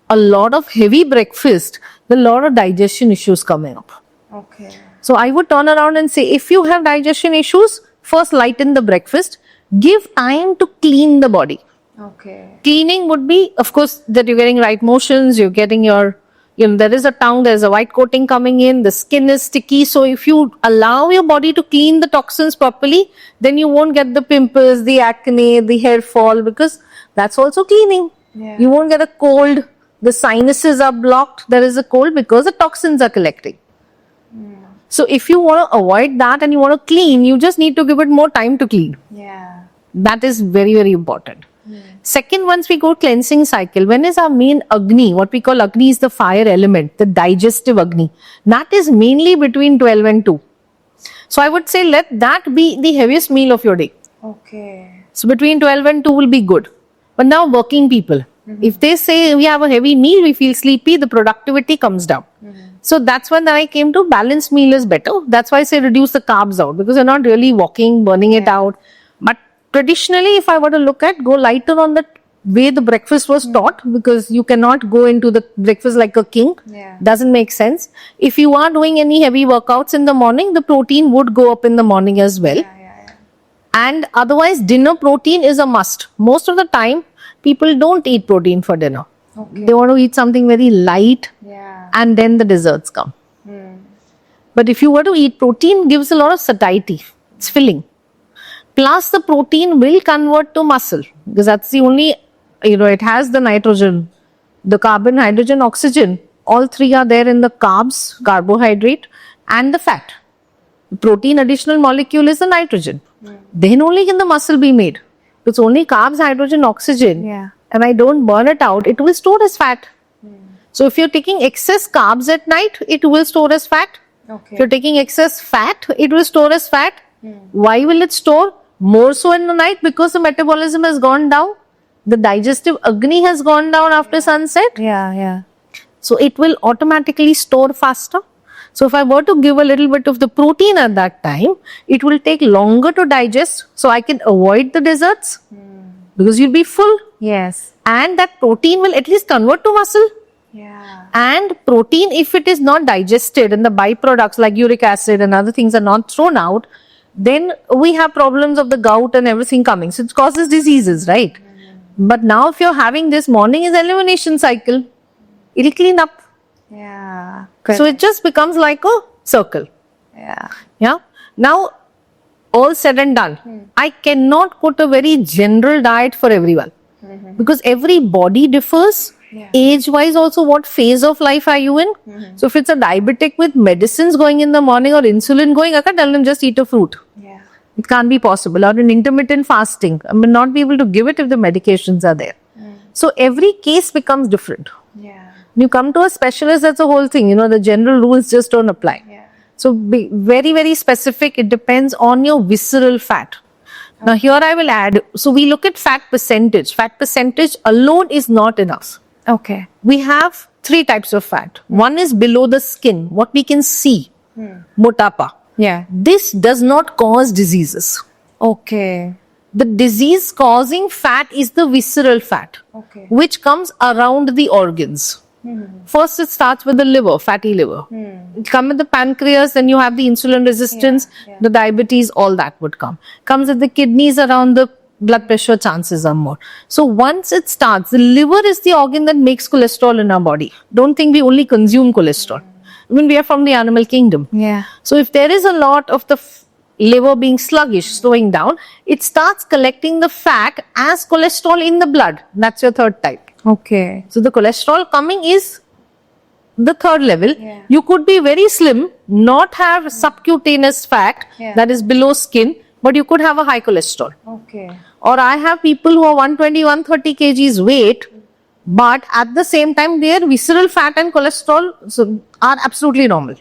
a lot of heavy breakfast, there are a lot of digestion issues coming up. Okay. So I would turn around and say, if you have digestion issues, first lighten the breakfast. Give time to clean the body. Okay. Cleaning would be, of course, that you're getting right motions, you're getting your, there is a tongue, there's a white coating coming in, the skin is sticky. So if you allow your body to clean the toxins properly, then you won't get the pimples, the acne, the hair fall, because that's also cleaning. Yeah. You won't get a cold, the sinuses are blocked, there is a cold because the toxins are collecting. So if you want to avoid that and you want to clean, you just need to give it more time to clean. Yeah. That is very, very important. Second, once we go cleansing cycle, when is our main Agni? What we call Agni is the fire element, the digestive Agni. That is mainly between 12 and 2. So I would say let that be the heaviest meal of your day. Okay. So between 12 and 2 will be good. But now working people, if they say we have a heavy meal, we feel sleepy, the productivity comes down. So that's when I came to balanced meal is better. That's why I say reduce the carbs out, because you're not really walking, burning it out. But traditionally, if I were to look at, go lighter on the way the breakfast was taught, because you cannot go into the breakfast like a king. Yeah. Doesn't make sense. If you are doing any heavy workouts in the morning, the protein would go up in the morning as well. And otherwise, dinner protein is a must. Most of the time, people don't eat protein for dinner. Okay. They want to eat something very light, Yeah. and then the desserts come. But if you were to eat protein, gives a lot of satiety. It's filling. Plus, the protein will convert to muscle, because that's the only, it has the nitrogen, the carbon, hydrogen, oxygen. All three are there in the carbs, carbohydrate, and the fat. The protein additional molecule is the nitrogen. Then only can the muscle be made. It's only carbs, hydrogen, oxygen. Yeah. And I don't burn it out, it will store as fat. So if you're taking excess carbs at night, it will store as fat. If you're taking excess fat, it will store as fat. Why will it store? More so in the night, because the metabolism has gone down. The digestive Agni has gone down after sunset. Yeah. So it will automatically store faster. So if I were to give a little bit of the protein at that time, it will take longer to digest. So I can avoid the desserts, because you'll be full. Yes. And that protein will at least convert to muscle. Yeah. And protein, if it is not digested and the byproducts like uric acid and other things are not thrown out, then we have problems of the gout and everything coming. So it causes diseases, right? But now if you're having this, morning is elimination cycle, it'll clean up. Yeah. So it just becomes like a circle. Yeah. Yeah. Now, all said and done, I cannot put a very general diet for everyone, because every body differs. Yeah. Age-wise also, what phase of life are you in? So if it's a diabetic with medicines going in the morning or insulin going, I can't tell them just eat a fruit. Yeah. It can't be possible. Or an intermittent fasting, I may not be able to give it if the medications are there. So every case becomes different. Yeah. When you come to a specialist, that's the whole thing. The general rules just don't apply. Yeah. So be very, very specific. It depends on your visceral fat. Now here I will add, so we look at fat percentage. Fat percentage alone is not enough. Okay. We have 3 types of fat. One is below the skin, what we can see, motapa. Yeah. This does not cause diseases. Okay. The disease causing fat is the visceral fat, Okay. which comes around the organs. First, it starts with the liver, fatty liver. It comes with the pancreas, then you have the insulin resistance, the diabetes, all that would come. Comes with the kidneys, around the blood pressure, chances are more. So once it starts, the liver is the organ that makes cholesterol in our body. Don't think we only consume cholesterol. We are from the animal kingdom. Yeah. So if there is a lot of the liver being sluggish, slowing down, it starts collecting the fat as cholesterol in the blood. That's your third type. Okay. So the cholesterol coming is the third level. Yeah. You could be very slim, not have subcutaneous fat that is below skin, but you could have a high cholesterol. Okay. Or I have people who are 120, 130 kgs weight, but at the same time their visceral fat and cholesterol are absolutely normal.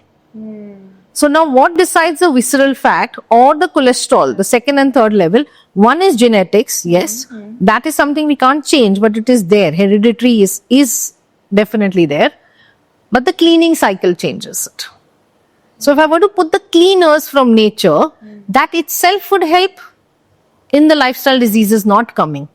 So now what decides the visceral fat or the cholesterol, the second and third level? One is genetics, yes. That is something we can't change, but it is there. Hereditary is definitely there. But the cleaning cycle changes it. So if I were to put the cleaners from nature, that itself would help in the lifestyle diseases not coming.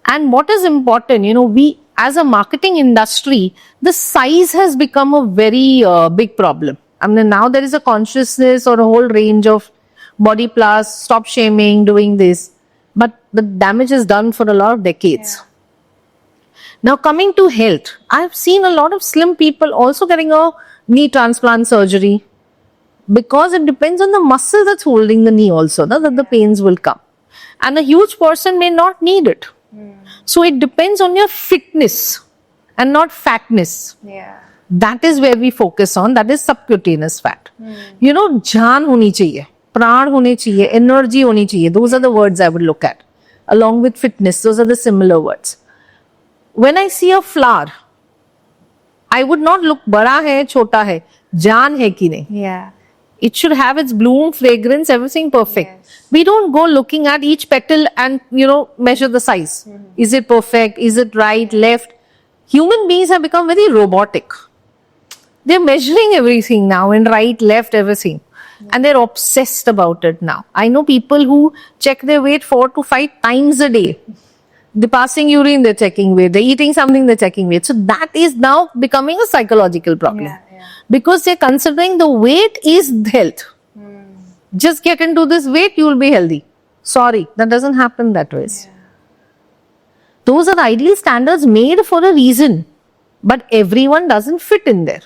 And what is important, we as a marketing industry, the size has become a very big problem. I mean, now there is a consciousness or a whole range of body plus, stop shaming, doing this. But the damage is done for a lot of decades. Now coming to health, I've seen a lot of slim people also getting a knee transplant surgery, because it depends on the muscle that's holding the knee also, that the pains will come. And a huge person may not need it. So it depends on your fitness and not fatness. Yeah. That is where we focus on, that is subcutaneous fat. Jaan honi chahiye, pran hone chahiye, energy honi chahiye. Those are the words I would look at. along with fitness. Those are the similar words. When I see a flower, I would not look bada hai, chota hai, jaan hai ki nahi. Yeah. It should have its bloom, fragrance, everything perfect. Yes. We don't go looking at each petal and, measure the size. Is it perfect? Is it right, left? Human beings have become very robotic. They're measuring everything now and right, left, everything. And they're obsessed about it now. I know people who check their weight 4 to 5 times a day. They're passing urine, they're checking weight. They're eating something, they're checking weight. So that is now becoming a psychological problem. Yeah. Because they're considering the weight is health. Just get into this weight, you will be healthy. Sorry, that doesn't happen that way. Those are ideal standards made for a reason. But everyone doesn't fit in there.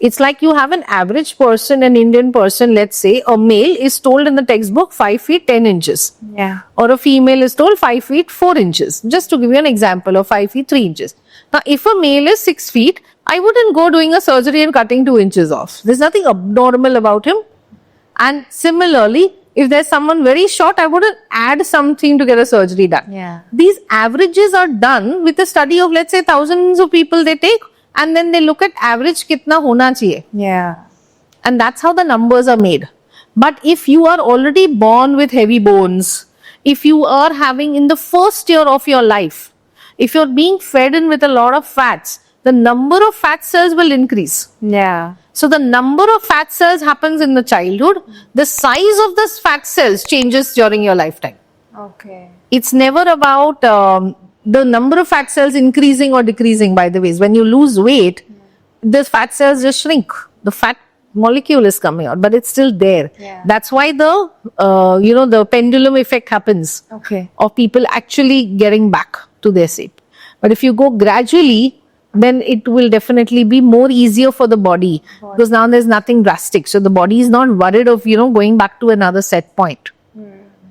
It's like you have an average person, an Indian person, let's say, a male is told in the textbook 5 feet 10 inches. Yeah. Or a female is told 5 feet 4 inches. Just to give you an example of 5 feet 3 inches. Now, if a male is 6 feet, I wouldn't go doing a surgery and cutting 2 inches off. There's nothing abnormal about him. And similarly, if there's someone very short, I wouldn't add something to get a surgery done. Yeah. These averages are done with a study of, let's say, thousands of people they take, and then they look at average kitna hona chahiye. Yeah. And that's how the numbers are made. But if you are already born with heavy bones, if you are having in the first year of your life, if you're being fed in with a lot of fats, the number of fat cells will increase. Yeah. So the number of fat cells happens in the childhood. The size of those fat cells changes during your lifetime. Okay. It's never about the number of fat cells increasing or decreasing, by the way. When you lose weight, the fat cells just shrink. The fat molecule is coming out, but it's still there. Yeah. That's why the, the pendulum effect happens. Okay. Of people actually getting back to their shape. But if you go gradually, then it will definitely be more easier for the body because now there's nothing drastic. So the body is not worried of, going back to another set point.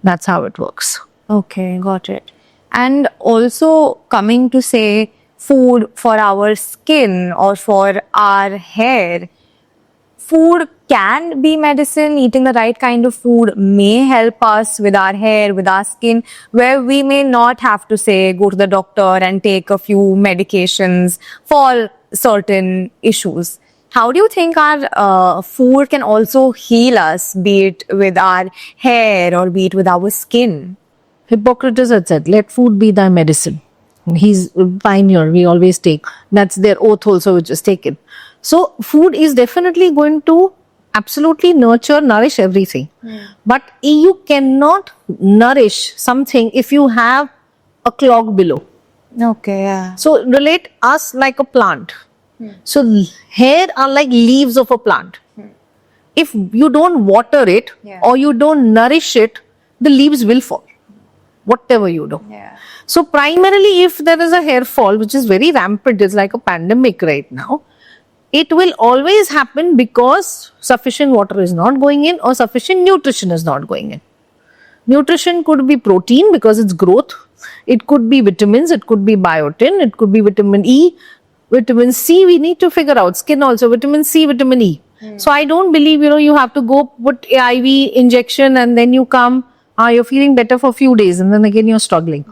That's how it works. Okay, got it. And also coming to say food for our skin or for our hair, food can be medicine. Eating the right kind of food may help us with our hair, with our skin, where we may not have to say go to the doctor and take a few medications for certain issues. How do you think our food can also heal us, be it with our hair or be it with our skin? Hippocrates had said, let food be thy medicine. He's a pioneer, we always take. That's their oath also, which is taken. So food is definitely going to absolutely nourish everything. But you cannot nourish something if you have a clog below. Okay, yeah. So relate us like a plant. So hair are like leaves of a plant. If you don't water it or you don't nourish it, the leaves will fall. Whatever you do. Yeah. So primarily if there is a hair fall, which is very rampant, it's like a pandemic right now, it will always happen because sufficient water is not going in or sufficient nutrition is not going in. Nutrition could be protein because it's growth. It could be vitamins, it could be biotin, it could be vitamin E, vitamin C. We need to figure out skin also, vitamin C, vitamin E. So I don't believe, you have to go put IV injection and then you come, you're feeling better for a few days and then again you're struggling.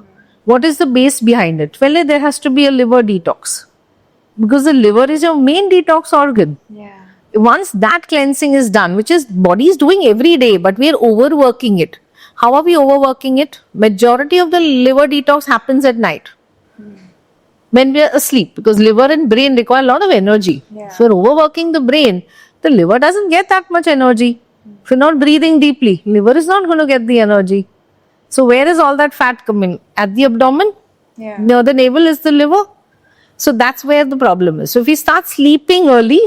What is the base behind it? Well, there has to be a liver detox. Because the liver is your main detox organ. Yeah. Once that cleansing is done, which is body is doing every day, but we are overworking it. How are we overworking it? Majority of the liver detox happens at night. When we are asleep, because liver and brain require a lot of energy. Yeah. So we're overworking the brain. The liver doesn't get that much energy. If you're not breathing deeply, liver is not going to get the energy. So where is all that fat coming? At the abdomen? Yeah. Near the navel is the liver. So that's where the problem is. So if we start sleeping early,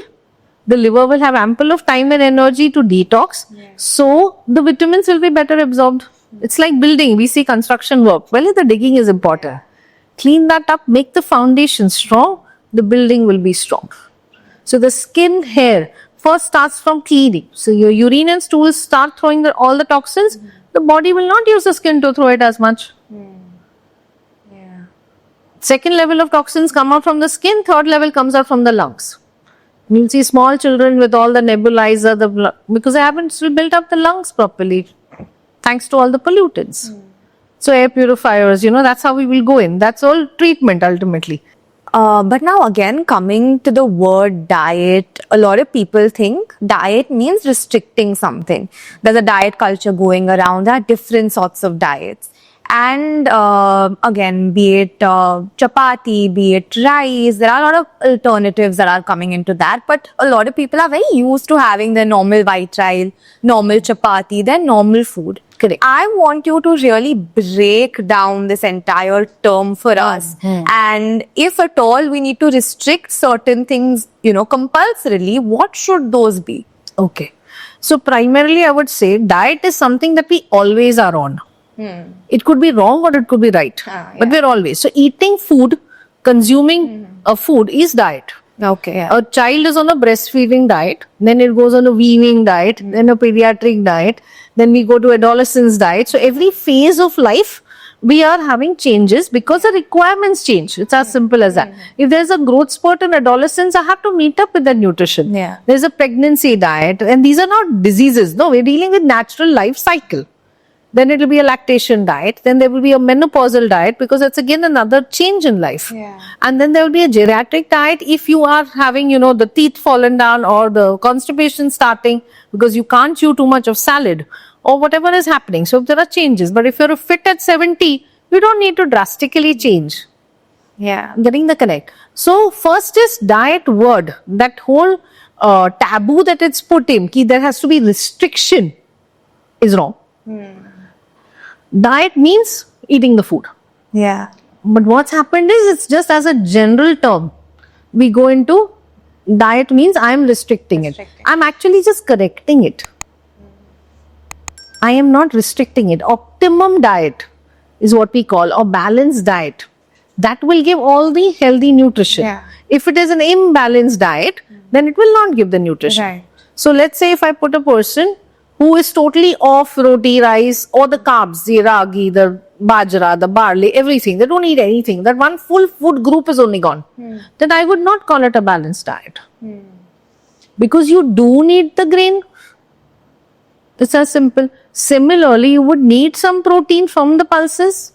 the liver will have ample of time and energy to detox. Yeah. So the vitamins will be better absorbed. It's like building. We see construction work. Well, the digging is important. Clean that up, make the foundation strong, the building will be strong. So the skin, hair first starts from cleaning. So your urine and stools start throwing all the toxins. The body will not use the skin to throw it as much. Yeah. Second level of toxins come out from the skin. Third level comes out from the lungs. You'll see small children with all the nebulizer, because they haven't still built up the lungs properly, thanks to all the pollutants. So air purifiers, that's how we will go in. That's all treatment ultimately. But now again, coming to the word diet, a lot of people think diet means restricting something. There's a diet culture going around. There are different sorts of diets. And again, be it chapati, be it rice, there are a lot of alternatives that are coming into that. But a lot of people are very used to having their normal white rice, normal chapati, their normal food. Correct. I want you to really break down this entire term for us. And if at all we need to restrict certain things, compulsorily, what should those be? Okay. So primarily I would say diet is something that we always are on. It could be wrong or it could be right. But we're always. So eating food, consuming a food is diet. Okay. Yeah. A child is on a breastfeeding diet, then it goes on a weaning diet, then a pediatric diet, then we go to adolescence diet. So every phase of life, we are having changes because the requirements change. It's as simple as that. If there's a growth spurt in adolescence, I have to meet up with the nutrition. Yeah. There's a pregnancy diet, and these are not diseases. No, we're dealing with natural life cycle. Then it will be a lactation diet. Then there will be a menopausal diet because it's again another change in life. Yeah. And then there will be a geriatric diet if you are having, the teeth fallen down or the constipation starting because you can't chew too much of salad or whatever is happening. So there are changes. But if you're fit at 70, you don't need to drastically change. Yeah. I'm getting the connect. So first is diet word. That whole taboo that it's put in, ki there has to be restriction, is wrong. Diet means eating the food. Yeah. But what's happened is it's just as a general term. We go into diet means I'm restricting it. I'm actually just correcting it. I am not restricting it. Optimum diet is what we call, or balanced diet. That will give all the healthy nutrition. Yeah. If it is an imbalanced diet, then it will not give the nutrition. Right. So let's say if I put a person who is totally off roti, rice, or the carbs, the ragi, the bajra, the barley, everything. They don't eat anything. That one full food group is only gone. Then I would not call it a balanced diet. Because you do need the grain. It's as simple. Similarly, you would need some protein from the pulses.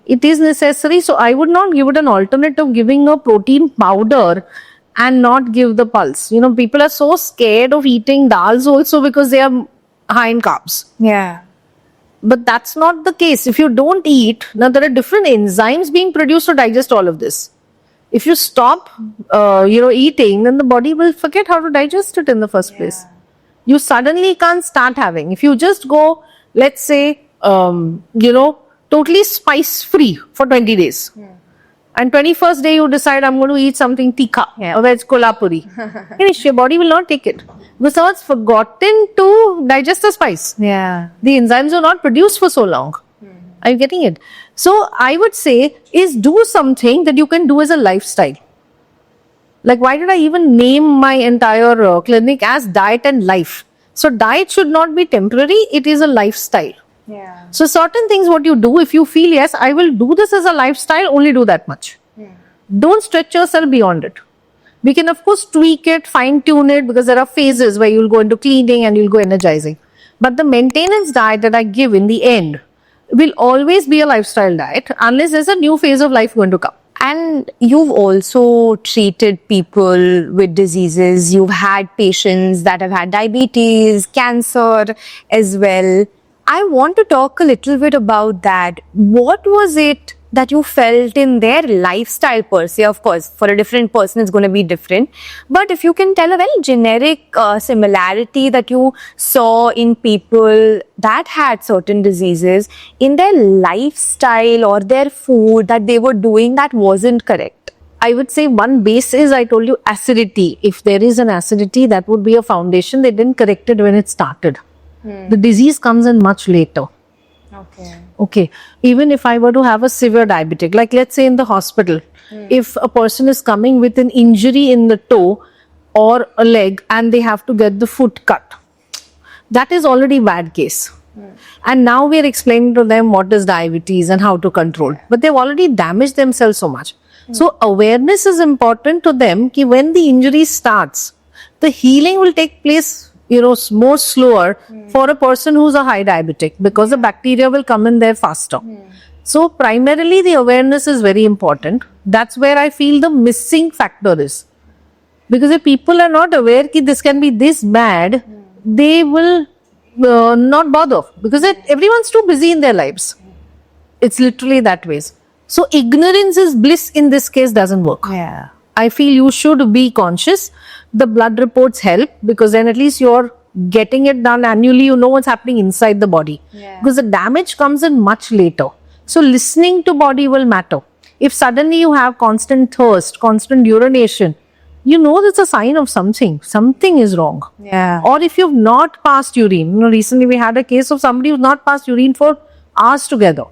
It is necessary. So I would not give it an alternative giving a protein powder and not give the pulse. People are so scared of eating dals also because they are high in carbs. Yeah. But that's not the case. If you don't eat, now there are different enzymes being produced to digest all of this. If you stop, eating, then the body will forget how to digest it in the first place. You suddenly can't start having. If you just go, let's say, totally spice free for 20 days. And 21st day you decide I'm going to eat something tikha, a veg kolhapuri. Finish, your body will not take it. Because now it's forgotten to digest the spice. Yeah. The enzymes are not produced for so long. Are you getting it? So I would say is do something that you can do as a lifestyle. Like why did I even name my entire clinic as diet and life? So diet should not be temporary. It is a lifestyle. Yeah. So certain things what you do, if you feel, yes, I will do this as a lifestyle, only do that much. Don't stretch yourself beyond it. We can of course tweak it, fine tune it because there are phases where you'll go into cleaning and you'll go energizing. But the maintenance diet that I give in the end will always be a lifestyle diet unless there's a new phase of life going to come. And you've also treated people with diseases. You've had patients that have had diabetes, cancer as well. I want to talk a little bit about that. What was it that you felt in their lifestyle per se? Of course, for a different person, it's going to be different. But if you can tell a very generic similarity that you saw in people that had certain diseases, in their lifestyle or their food that they were doing that wasn't correct. I would say one base is, I told you, acidity. If there is an acidity, that would be a foundation. They didn't correct it when it started. The disease comes in much later. Okay. Even if I were to have a severe diabetic, like let's say in the hospital, if a person is coming with an injury in the toe or a leg and they have to get the foot cut, that is already bad case. And now we are explaining to them what is diabetes and how to control. But they've already damaged themselves so much. So awareness is important to them ki when the injury starts, the healing will take place more slower for a person who's a high diabetic, because the bacteria will come in there faster. So primarily the awareness is very important. That's where I feel the missing factor is. Because if people are not aware that this can be this bad, they will not bother, because everyone's too busy in their lives. It's literally that way. So ignorance is bliss in this case doesn't work. Yeah. I feel you should be conscious. The blood reports help, because then at least you're getting it done annually. You know what's happening inside the body. Yeah. Because the damage comes in much later. So listening to body will matter. If suddenly you have constant thirst, constant urination, you know that's a sign of something. Something is wrong. Yeah. Or if you've not passed urine. Recently we had a case of somebody who's not passed urine for hours together.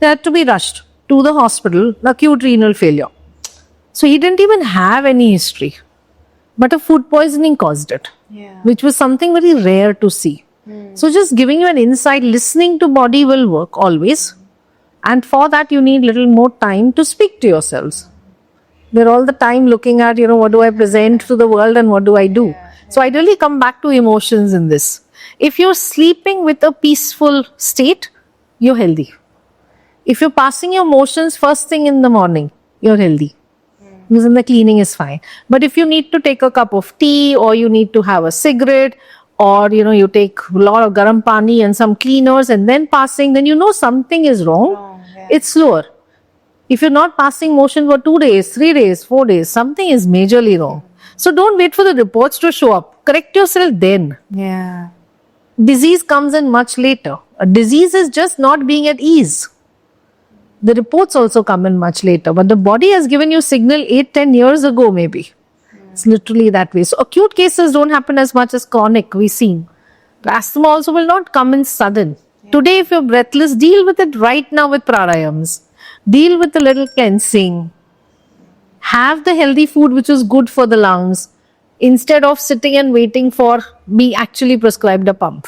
They had to be rushed to the hospital, acute renal failure. So he didn't even have any history. But a food poisoning caused it, which was something very rare to see. So just giving you an insight, listening to body will work always. And for that, you need little more time to speak to yourselves. We're all the time looking at, what do I present to the world and what do I do? So I really come back to emotions in this. If you're sleeping with a peaceful state, you're healthy. If you're passing your motions first thing in the morning, you're healthy. Because then the cleaning is fine. But if you need to take a cup of tea, or you need to have a cigarette, or you take a lot of garam pani and some cleaners and then passing, then something is wrong. It's slower. If you're not passing motion for 2 days, 3 days, 4 days, something is majorly wrong. So don't wait for the reports to show up. Correct yourself then. Yeah. Disease comes in much later. A disease is just not being at ease. The reports also come in much later, but the body has given you signal 8-10 years ago maybe. It's literally that way. So acute cases don't happen as much as chronic we see. Asthma also will not come in sudden. Today if you're breathless, deal with it right now with pranayams. Deal with a little cleansing. Have the healthy food which is good for the lungs, instead of sitting and waiting for be actually prescribed a pump.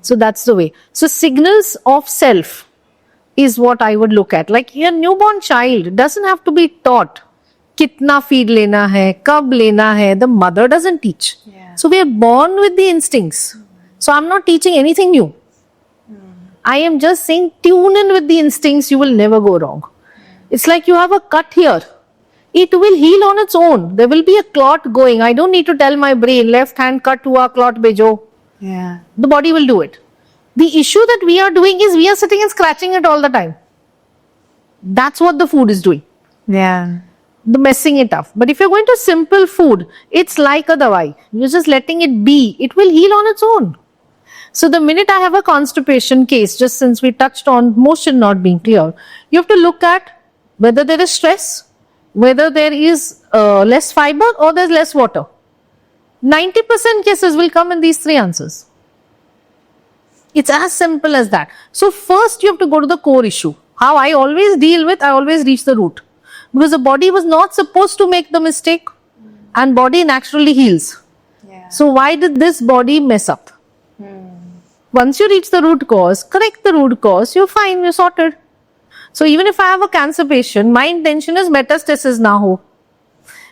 So that's the way. So signals of self is what I would look at. Like a newborn child doesn't have to be taught kitna feed lena hai, kab lena hai. The mother doesn't teach. So we are born with the instincts. So I'm not teaching anything new. I am just saying tune in with the instincts, you will never go wrong. It's like you have a cut here. It will heal on its own. There will be a clot going. I don't need to tell my brain, left hand cut hua, clot bejo. Yeah. The body will do it. The issue that we are doing is we are sitting and scratching it all the time. That's what the food is doing. Yeah. The messing it up. But if you're going to simple food, it's like a dawai. You're just letting it be. It will heal on its own. So the minute I have a constipation case, just since we touched on motion not being clear, you have to look at whether there is stress, whether there is less fiber or there's less water. 90% cases will come in these 3 answers. It's as simple as that. So first you have to go to the core issue. How I always deal with, I always reach the root. Because the body was not supposed to make the mistake, and body naturally heals. So why did this body mess up? Once you reach the root cause, correct the root cause, you're fine, you're sorted. So even if I have a cancer patient, my intention is metastasis na ho.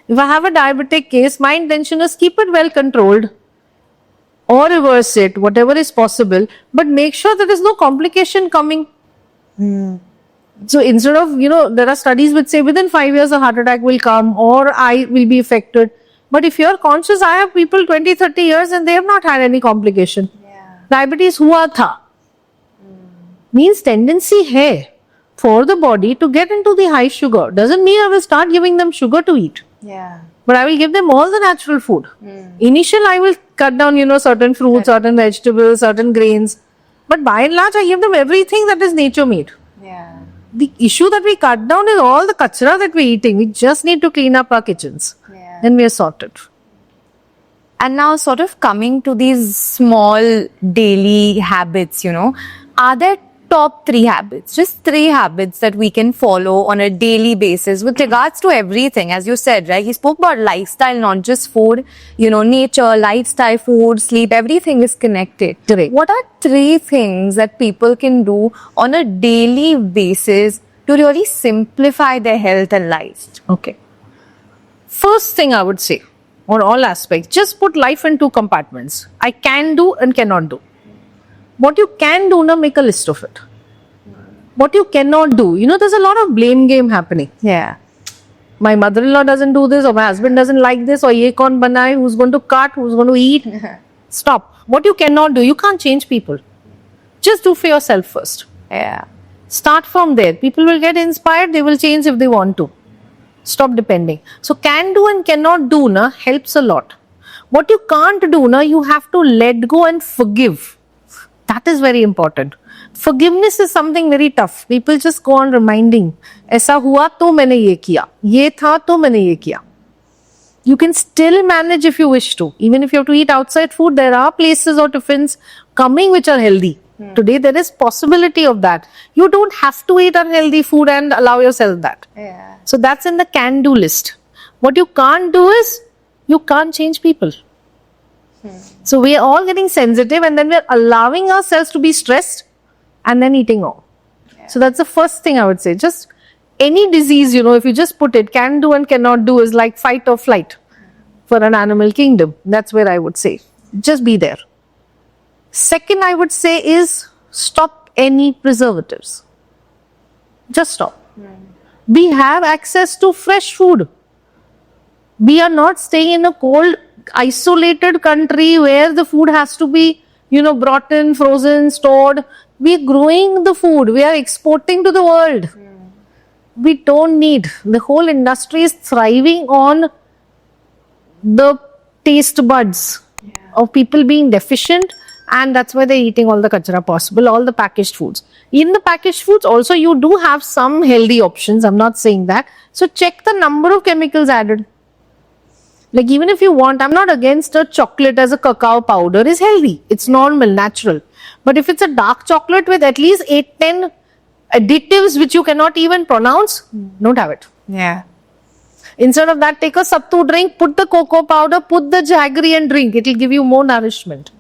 If I have a diabetic case, my intention is keep it well controlled or reverse it, whatever is possible, but make sure there is no complication coming. So instead of, there are studies which say within 5 years a heart attack will come or eye will be affected. But if you're conscious, I have people 20, 30 years and they have not had any complication. Diabetes hua tha. Means tendency hai for the body to get into the high sugar. Doesn't mean I will start giving them sugar to eat. But I will give them all the natural food. Initial I will cut down, certain fruits, certain vegetables, certain grains. But by and large, I give them everything that is nature made. The issue that we cut down is all the kachra that we're eating. We just need to clean up our kitchens. Then we are sorted. And now sort of coming to these small daily habits, are there top 3 habits, just 3 habits that we can follow on a daily basis with regards to everything? As you said, right? He spoke about lifestyle, not just food, nature, lifestyle, food, sleep, everything is connected. Correct. What are 3 things that people can do on a daily basis to really simplify their health and life? Okay. First thing I would say, or all aspects. Just put life in two compartments. I can do and cannot do. What you can do, now make a list of it. What you cannot do, there's a lot of blame game happening. Yeah. My mother-in-law doesn't do this, or my husband doesn't like this, or ye kaun banaye, who's going to cut, who's going to eat. Stop. What you cannot do, you can't change people. Just do for yourself first. Yeah. Start from there. People will get inspired, they will change if they want to. Stop depending. So can do and cannot do helps a lot. What you can't do, you have to let go and forgive. That is very important. Forgiveness is something very tough. People just go on reminding. ऐसा हुआ तो मैंने ये किया. ये था तो मैंने ये किया. You can still manage if you wish to. Even if you have to eat outside food, there are places or tiffins coming which are healthy. Today there is possibility of that. You don't have to eat unhealthy food and allow yourself that. Yeah. So that's in the can do list. What you can't do is, you can't change people. So we are all getting sensitive, and then we're allowing ourselves to be stressed and then eating all. So that's the first thing I would say. Just any disease, if you just put it, can do and cannot do is like fight or flight for an animal kingdom. That's where I would say. Just be there. Second, I would say is stop any preservatives. Just stop. We have access to fresh food. We are not staying in a cold, isolated country where the food has to be, brought in, frozen, stored. We are growing the food. We are exporting to the world. We don't need. The whole industry is thriving on the taste buds of people being deficient, and that's why they're eating all the kachra possible, all the packaged foods. In the packaged foods also, you do have some healthy options. I'm not saying that. So check the number of chemicals added. Like even if you want, I'm not against a chocolate as a cacao powder is healthy. It's normal, natural. But if it's a dark chocolate with at least 8-10 additives which you cannot even pronounce, don't have it. Yeah. Instead of that, take a sattu drink, put the cocoa powder, put the jaggery and drink. It will give you more nourishment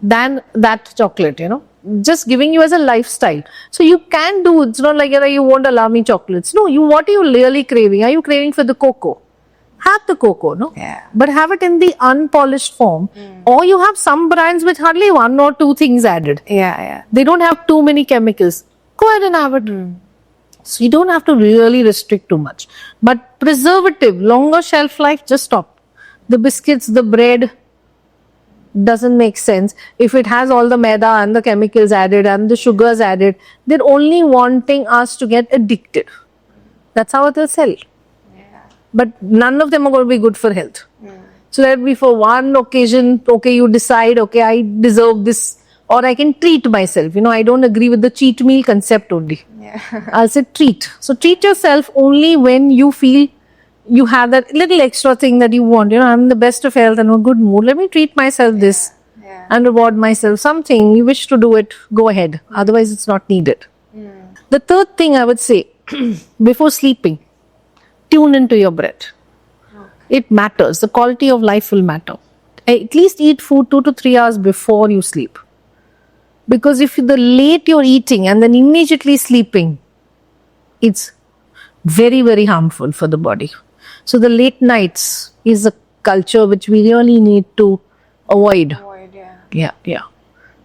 than that chocolate, Just giving you as a lifestyle. So you can do, it's not like you won't allow me chocolates. No, what are you really craving? Are you craving for the cocoa? Have the cocoa, no? Yeah. But have it in the unpolished form. Or you have some brands with hardly 1 or 2 things added. Yeah. They don't have too many chemicals. Go ahead and have it. So you don't have to really restrict too much. But preservative, longer shelf life, just stop. The biscuits, the bread, doesn't make sense. If it has all the maida and the chemicals added and the sugars added, they're only wanting us to get addicted. That's how it will sell. But none of them are going to be good for health. So that be for one occasion, okay, you decide, okay, I deserve this, or I can treat myself. I don't agree with the cheat meal concept only. I'll say treat. So treat yourself only when you feel you have that little extra thing that you want. I'm in the best of health and a good mood. Let me treat myself this and reward myself. Something you wish to do it, go ahead. Otherwise, it's not needed. The third thing I would say, before sleeping, tune into your breath. It matters. The quality of life will matter. At least eat food 2 to 3 hours before you sleep. Because if the late you're eating and then immediately sleeping, it's very, very harmful for the body. So the late nights is a culture which we really need to avoid. Yeah.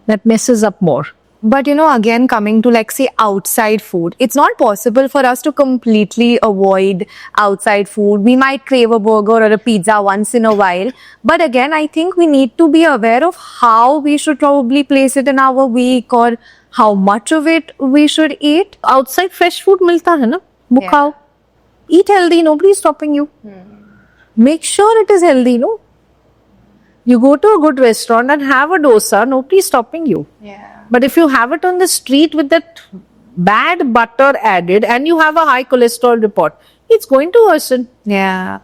That messes up more. But again, coming to say outside food, it's not possible for us to completely avoid outside food. We might crave a burger or a pizza once in a while. But again, I think we need to be aware of how we should probably place it in our week or how much of it we should eat. Outside fresh food milta hai na? Bukhao. Eat healthy, nobody is stopping you. Make sure it is healthy, no? You go to a good restaurant and have a dosa, nobody is stopping you. But if you have it on the street with that bad butter added and you have a high cholesterol report, it's going to worsen. Yeah.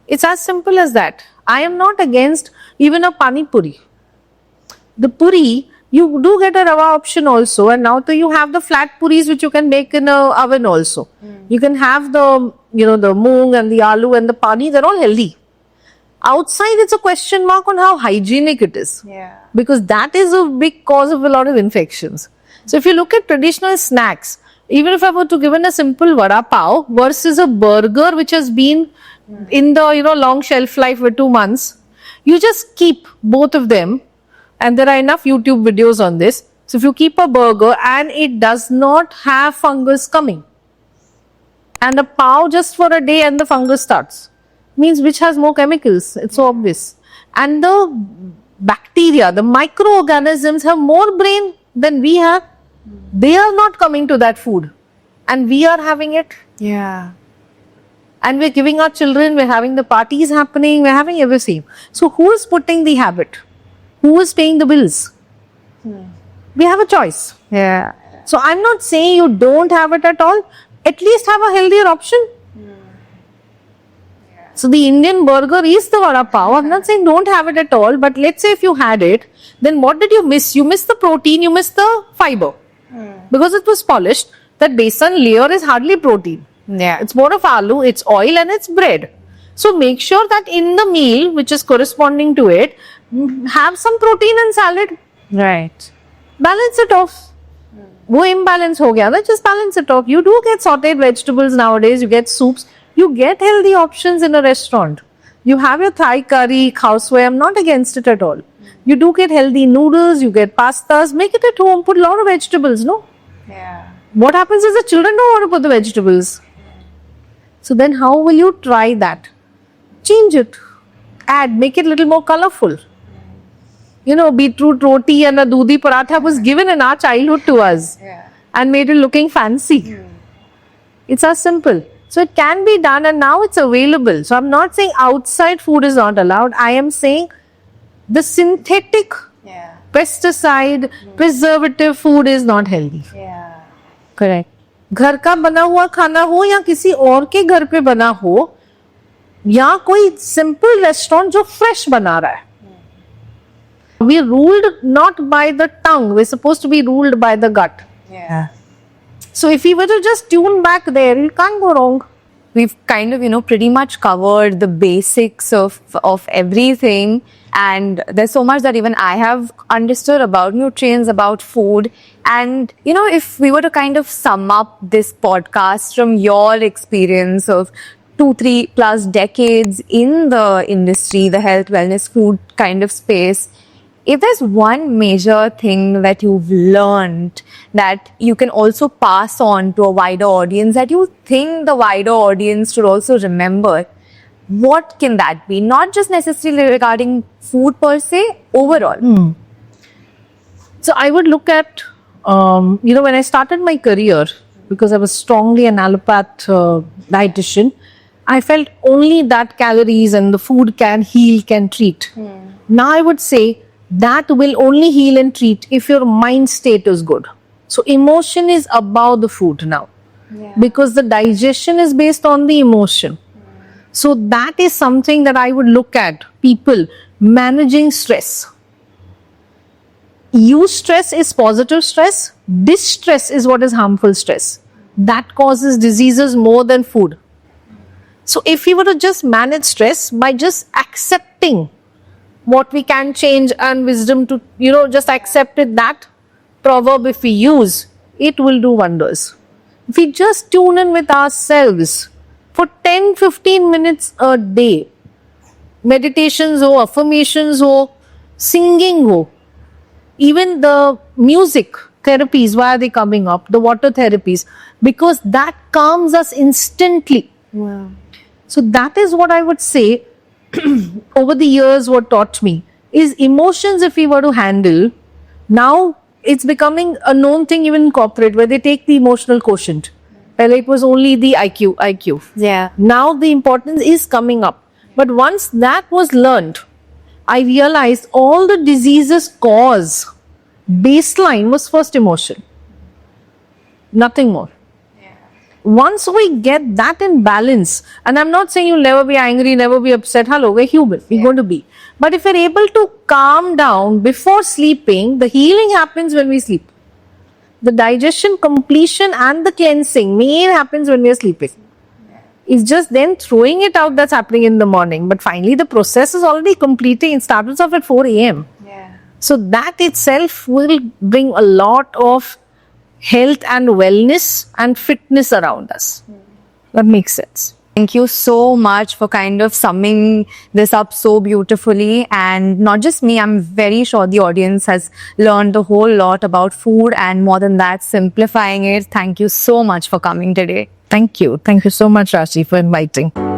It's as simple as that. I am not against even a pani puri. The puri, you do get a rava option also, and now you have the flat puris which you can make in a oven also. You can have the, the moong and the aloo and the pani, they're all healthy. Outside, it's a question mark on how hygienic it is. Because that is a big cause of a lot of infections. So if you look at traditional snacks, even if I were to give in a simple vada pav versus a burger which has been, in the, long shelf life with 2 months. You just keep both of them, and there are enough YouTube videos on this. So if you keep a burger and it does not have fungus coming, and a pav just for a day and the fungus starts, means which has more chemicals, it's so obvious. And the bacteria, the microorganisms have more brain than we have. They are not coming to that food, and we are having it. Yeah. And we're giving our children, we're having the parties happening, we're having everything. So who is putting the habit? Who is paying the bills? We have a choice. Yeah. So I'm not saying you don't have it at all. At least have a healthier option. So the Indian burger is the vada pav. I'm not saying don't have it at all, but let's say if you had it, then what did you miss? You missed the protein, you missed the fiber. Because it was polished, that besan layer is hardly protein. Yeah. It's more of aloo, it's oil and it's bread. So make sure that in the meal, which is corresponding to it, have some protein and salad. Right. Balance it off. वो imbalance हो गया ना, just balance it off. You do get sauteed vegetables nowadays, you get soups, you get healthy options in a restaurant. You have your Thai curry, khao soi, I'm not against it at all. You do get healthy noodles, you get pastas, make it at home, put a lot of vegetables, no? Yeah. What happens is the children don't want to put the vegetables. So then how will you try that? Change it. Add, make it a little more colorful. Beetroot roti and a doodhi paratha was given in our childhood to us and made it looking fancy. It's as simple. So it can be done and now it's available. So I'm not saying outside food is not allowed. I am saying the synthetic pesticide, preservative food is not healthy. Correct. घर का बना हुआ खाना हो या किसी और के घर पे बना हो या कोई सिंपल रेस्टोरेंट जो फ्रेश बना रहा है. We're ruled not by the tongue, we're supposed to be ruled by the gut. Yeah. So if we were to just tune back there, you can't go wrong. We've kind of, pretty much covered the basics of everything. And there's so much that even I have understood about nutrients, about food. And, if we were to kind of sum up this podcast from your experience of 2-3 plus decades in the industry, the health, wellness, food kind of space, if there's one major thing that you've learned that you can also pass on to a wider audience, that you think the wider audience should also remember, what can that be? Not just necessarily regarding food per se, overall. So I would look at, when I started my career, because I was strongly an allopath dietitian, I felt only that calories and the food can heal, can treat. Now I would say that will only heal and treat if your mind state is good. So emotion is above the food now. Because the digestion is based on the emotion. So that is something that I would look at. People managing stress. Eustress is positive stress. Distress is what is harmful stress. That causes diseases more than food. So if we were to just manage stress by just accepting what we can change and wisdom to, just accept it, that proverb if we use, it will do wonders. If we just tune in with ourselves for 10-15 minutes a day, meditations or affirmations or singing or even the music therapies, why are they coming up? The water therapies, because that calms us instantly. Wow. So that is what I would say over the years what taught me is emotions if we were to handle. Now it's becoming a known thing even in corporate where they take the emotional quotient. Well, it was only the IQ. Yeah. Now the importance is coming up. But once that was learned, I realized all the diseases cause baseline was first emotion. Nothing more. Once we get that in balance, and I'm not saying you'll never be angry, never be upset. Hello, we're human. We're going to be. But if we're able to calm down before sleeping, the healing happens when we sleep. The digestion, completion, and the cleansing main happens when we are sleeping. It's just then throwing it out that's happening in the morning. But finally, the process is already completing. It starts off at 4 a.m. So that itself will bring a lot of health and wellness and fitness around us. That makes sense. Thank you so much for kind of summing this up so beautifully. And not just me, I'm very sure the audience has learned a whole lot about food and more than that, simplifying it. Thank you so much for coming today. Thank you. Thank you so much, Rashi, for inviting.